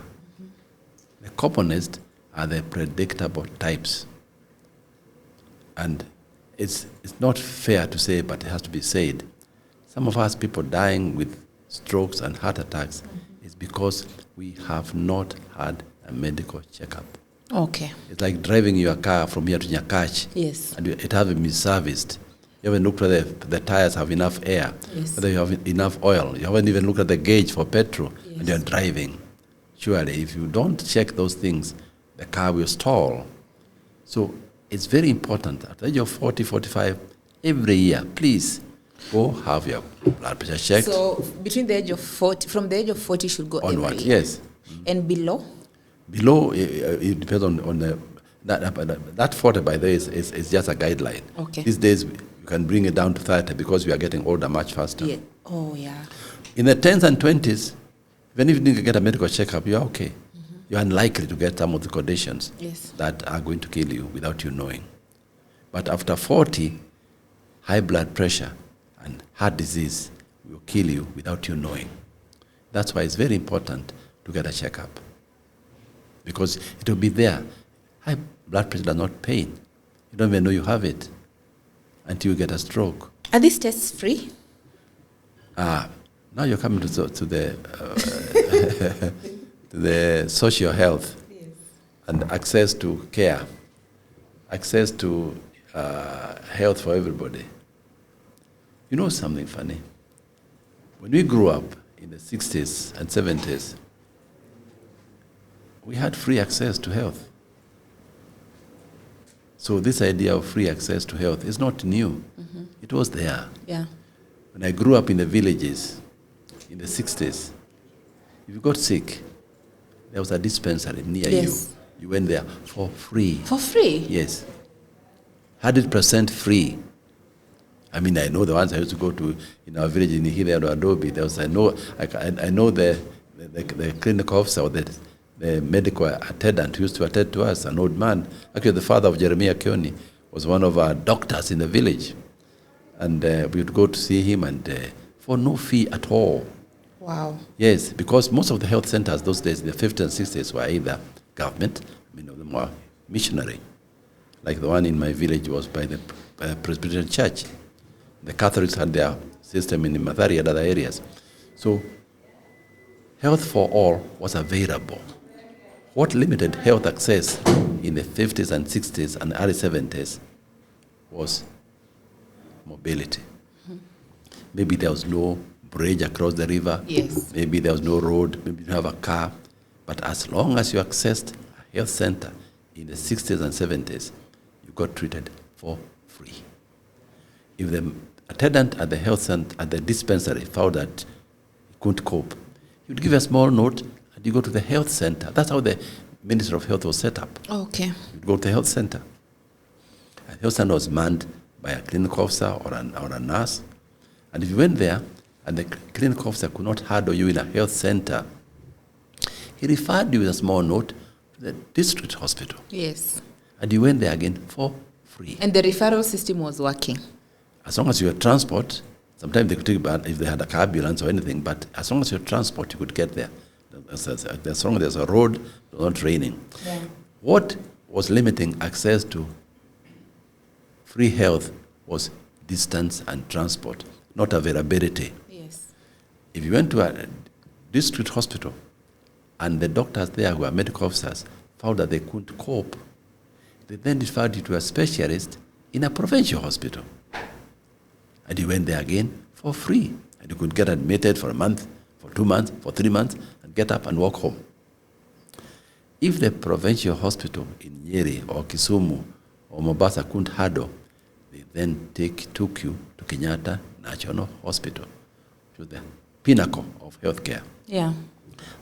[SPEAKER 2] The commonest are the predictable types. And it's not fair to say, but it has to be said. Some of us people dying with strokes and heart attacks is because we have not had a medical checkup.
[SPEAKER 1] Okay.
[SPEAKER 2] It's like driving your car from here to Nyakach.
[SPEAKER 1] Yes.
[SPEAKER 2] And it hasn't been serviced. You haven't looked at the tires have enough air, whether you have enough oil. You haven't even looked at the gauge for petrol, and you're driving. Surely, if you don't check those things, the car will stall. So it's very important. At the age of 40, 45, every year, please go have your blood pressure checked.
[SPEAKER 1] So between the age of 40, from the age of 40 should go
[SPEAKER 2] onward,
[SPEAKER 1] every year.
[SPEAKER 2] Yes.
[SPEAKER 1] And below?
[SPEAKER 2] Below, it depends on the, that 40, by the way, is just a guideline.
[SPEAKER 1] Okay.
[SPEAKER 2] These days, you can bring it down to 30 because we are getting older much faster.
[SPEAKER 1] Yeah. Oh, yeah.
[SPEAKER 2] In the 10s and 20s, even if you didn't get a medical checkup, you're okay. You're unlikely to get some of the conditions that are going to kill you without you knowing. But after 40, high blood pressure and heart disease will kill you without you knowing. That's why it's very important to get a checkup. Because it will be there. High blood pressure does not pain. You don't even know you have it until you get a stroke.
[SPEAKER 1] Are these tests free?
[SPEAKER 2] Now you're coming to the to the social health and access to care, access to health for everybody. You know something funny? When we grew up in the 60s and 70s, we had free access to health. So this idea of free access to health is not new. It was there.
[SPEAKER 1] Yeah.
[SPEAKER 2] When I grew up in the villages in the 60s, if you got sick, there was a dispensary near you. You went there for free.
[SPEAKER 1] For free?
[SPEAKER 2] Yes. 100% free. I mean, I know the ones I used to go to in our village in Hile or Adobe. I know the clinical officer or the medical attendant who used to attend to us, an old man. Actually, the father of Jeremiah Kioni was one of our doctors in the village. And we would go to see him and for no fee at all.
[SPEAKER 1] Wow.
[SPEAKER 2] Yes, because most of the health centers those days, in the 50s and 60s, were either government, many of them were missionary. Like the one in my village was by the Presbyterian Church. The Catholics had their system in Mathari and other areas. So health for all was available. What limited health access in the 50s and 60s and early 70s was mobility. Mm-hmm. Maybe there was no bridge across the river.
[SPEAKER 1] Yes.
[SPEAKER 2] Maybe there was no road. Maybe you didn't have a car. But as long as you accessed a health center in the 60s and 70s, you got treated for free. If the attendant at the health center, at the dispensary, found that he couldn't cope, he would give a small note and you go to the health center. That's how the Ministry of Health was set up.
[SPEAKER 1] Okay.
[SPEAKER 2] You'd go to the health center. The health center was manned by a clinical officer or a nurse. And if you went there and the clinical officer could not handle you in a health center, he referred you with a small note to the district hospital.
[SPEAKER 1] Yes.
[SPEAKER 2] And you went there again for free.
[SPEAKER 1] And the referral system was working?
[SPEAKER 2] As long as you had transport, sometimes they could take back if they had a car ambulance or anything, but as long as you had transport, you could get there. As long as there's a road, it was not raining.
[SPEAKER 1] Yeah.
[SPEAKER 2] What was limiting access to free health was distance and transport, not availability.
[SPEAKER 1] Yes.
[SPEAKER 2] If you went to a district hospital and the doctors there who are medical officers found that they couldn't cope, they then referred you to a specialist in a provincial hospital. And you went there again for free. And you could get admitted for a month, for 2 months, for 3 months, and get up and walk home. If the provincial hospital in Nyeri or Kisumu or Mombasa couldn't handle, they then took you to Kenyatta National Hospital, to the pinnacle of healthcare.
[SPEAKER 1] Yeah.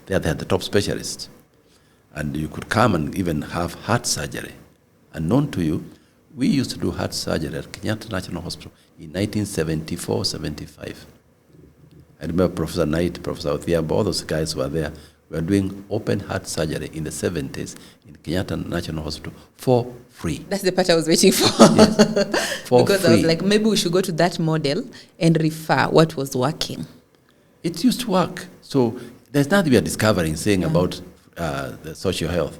[SPEAKER 2] There they had the top specialists. And you could come and even have heart surgery. And known to you, we used to do heart surgery at Kenyatta National Hospital in 1974-75. I remember Professor Knight, Professor Othiambo, all those guys who were there. We were doing open heart surgery in the 70s in Kenyatta National Hospital for free.
[SPEAKER 1] That's the part I was waiting for.
[SPEAKER 2] Yes, for
[SPEAKER 1] because
[SPEAKER 2] free.
[SPEAKER 1] I was like, maybe we should go to that model and refer what was working.
[SPEAKER 2] It used to work. So there's nothing we are discovering saying about the social health.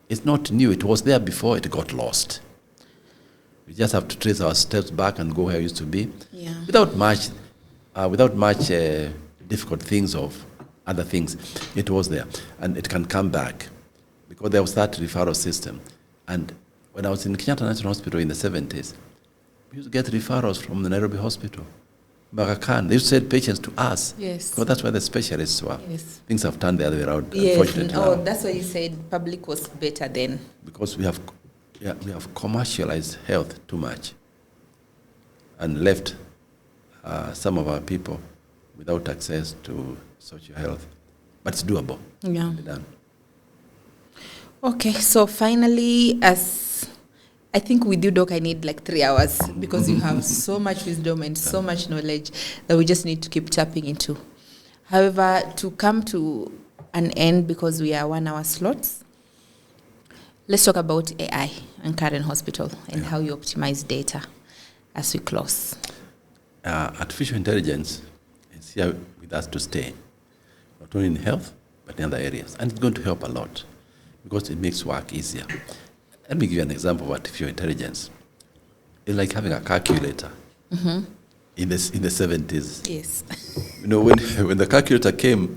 [SPEAKER 2] It's not new. It was there before it got lost. We just have to trace our steps back and go where it used to be.
[SPEAKER 1] Yeah.
[SPEAKER 2] Without much difficult things of other things. It was there. And it can come back because there was that referral system. And when I was in Kenyatta National Hospital in the 70s, we used to get referrals from the Nairobi Hospital. Aga Khan, they used to send patients to us.
[SPEAKER 1] Yes.
[SPEAKER 2] Because that's where the specialists were.
[SPEAKER 1] Yes.
[SPEAKER 2] Things have turned the other way around,
[SPEAKER 1] Yes.
[SPEAKER 2] unfortunately.
[SPEAKER 1] Oh,
[SPEAKER 2] now.
[SPEAKER 1] that's why you said public was better then.
[SPEAKER 2] Because we have commercialized health too much and left some of our people without access to social health. But it's doable.
[SPEAKER 1] Yeah.
[SPEAKER 2] To be done.
[SPEAKER 1] Okay, so finally, as I think with you, Doc, I need like 3 hours because you have so much wisdom and so much knowledge that we just need to keep tapping into. However, to come to an end, because we are 1 hour slots, let's talk about AI and Karen Hospital and how you optimize data as we close.
[SPEAKER 2] Artificial intelligence is here with us to stay, not only in health, but in other areas. And it's going to help a lot because it makes work easier. Let me give you an example of artificial intelligence. It's like having a calculator in the 70s.
[SPEAKER 1] Yes.
[SPEAKER 2] You know, when the calculator came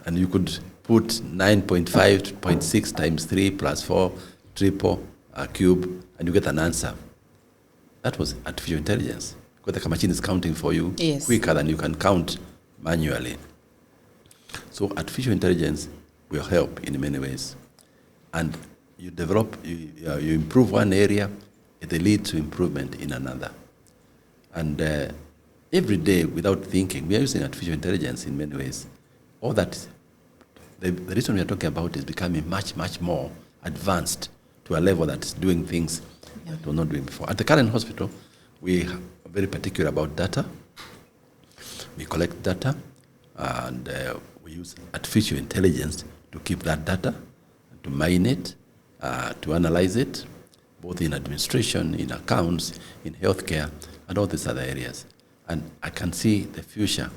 [SPEAKER 2] and you could put 9.5, 0.6 times 3 plus 4, triple, cube, and you get an answer. That was artificial intelligence. Because the machine is counting for you quicker than you can count manually. So artificial intelligence will help in many ways. And you develop, you improve one area, it leads to improvement in another. And every day, without thinking, we are using artificial intelligence in many ways. All that, the reason we are talking about is becoming much, much more advanced to a level that is doing things that we're not doing before. At the current hospital, we have very particular about data. We collect data, and we use artificial intelligence to keep that data, to mine it, to analyze it, both in administration, in accounts, in healthcare, and all these other areas. And I can see the future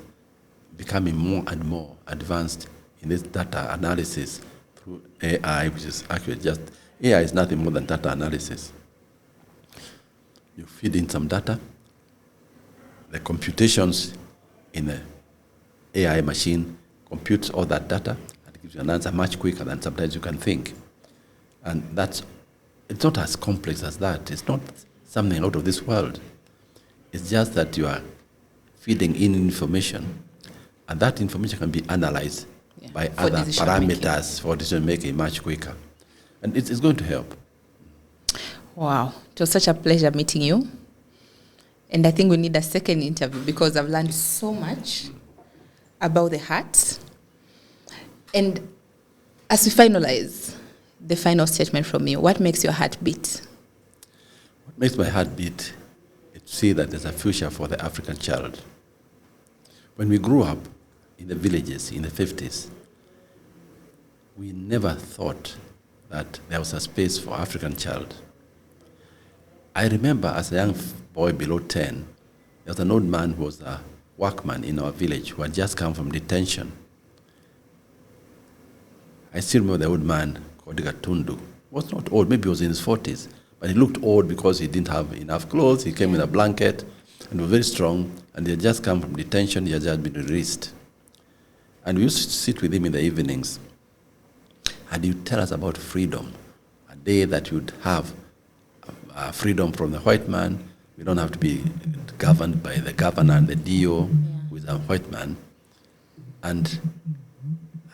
[SPEAKER 2] becoming more and more advanced in this data analysis through AI, which is actually just, AI is nothing more than data analysis. You feed in some data, the computations in the AI machine computes all that data and gives you an answer much quicker than sometimes you can think. And it's not as complex as that. It's not something out of this world. It's just that you are feeding in information, and that information can be analyzed by other parameters for decision making much quicker. And it's going to help.
[SPEAKER 1] Wow. It was such a pleasure meeting you. And I think we need a second interview because I've learned so much about the heart. And as we finalize the final statement from you, what makes your heart beat?
[SPEAKER 2] What makes my heart beat is to see that there's a future for the African child. When we grew up in the villages in the 50s, we never thought that there was a space for African child. I remember as a young boy below 10, there was an old man who was a workman in our village who had just come from detention. I still remember the old man called Gatundu. He was not old, maybe he was in his 40s, but he looked old because he didn't have enough clothes. He came with a blanket and was very strong, and he had just come from detention. He had just been released. And we used to sit with him in the evenings, and he would tell us about freedom, a day that you'd have freedom from the white man. We don't have to be governed by the governor and the DO, who is a white man. And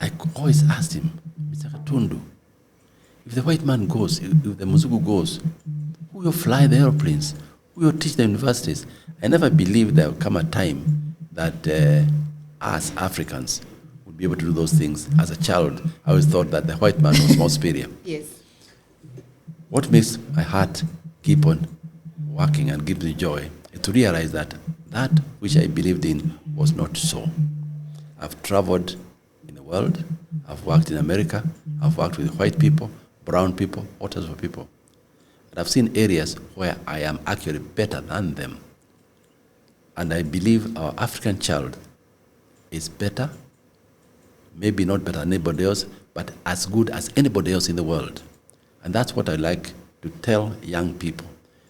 [SPEAKER 2] I always asked him, Mr. Katundu, if the white man goes, if the Muzungu goes, who will fly the airplanes? Who will teach the universities? I never believed there would come a time that us Africans would be able to do those things. As a child, I always thought that the white man was more superior.
[SPEAKER 1] Yes.
[SPEAKER 2] What makes my heart keep on working and gives me joy is to realize that that which I believed in was not so. I've traveled in the world, I've worked in America, I've worked with white people, brown people, all types of people. And I've seen areas where I am actually better than them. And I believe our African child is better, maybe not better than anybody else, but as good as anybody else in the world. And that's what I like to tell young people,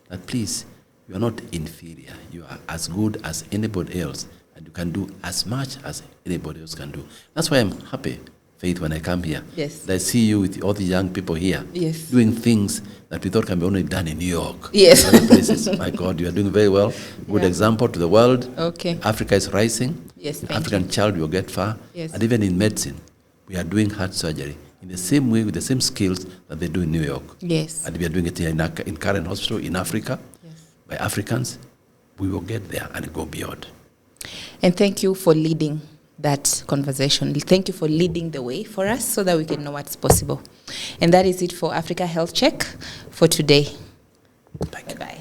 [SPEAKER 2] that please, you are not inferior. You are as good as anybody else, and you can do as much as anybody else can do. That's why I'm happy, Faith, when I come here.
[SPEAKER 1] Yes.
[SPEAKER 2] I see you with all the young people here,
[SPEAKER 1] yes,
[SPEAKER 2] doing things that we thought can be only done in New York.
[SPEAKER 1] Yes.
[SPEAKER 2] Other places. My God, you are doing very well. Good example to the world.
[SPEAKER 1] Okay.
[SPEAKER 2] Africa is rising.
[SPEAKER 1] Yes,
[SPEAKER 2] the African child will get far.
[SPEAKER 1] Yes.
[SPEAKER 2] And even in medicine, we are doing heart surgery in the same way, with the same skills that they do in New York.
[SPEAKER 1] Yes.
[SPEAKER 2] And we are doing it here in Karen Hospital in Africa.
[SPEAKER 1] Yes.
[SPEAKER 2] By Africans. We will get there and go beyond.
[SPEAKER 1] And thank you for leading that conversation. Thank you for leading the way for us so that we can know what's possible. And that is it for Africa Health Check for today.
[SPEAKER 2] Thank you.
[SPEAKER 1] Bye-bye.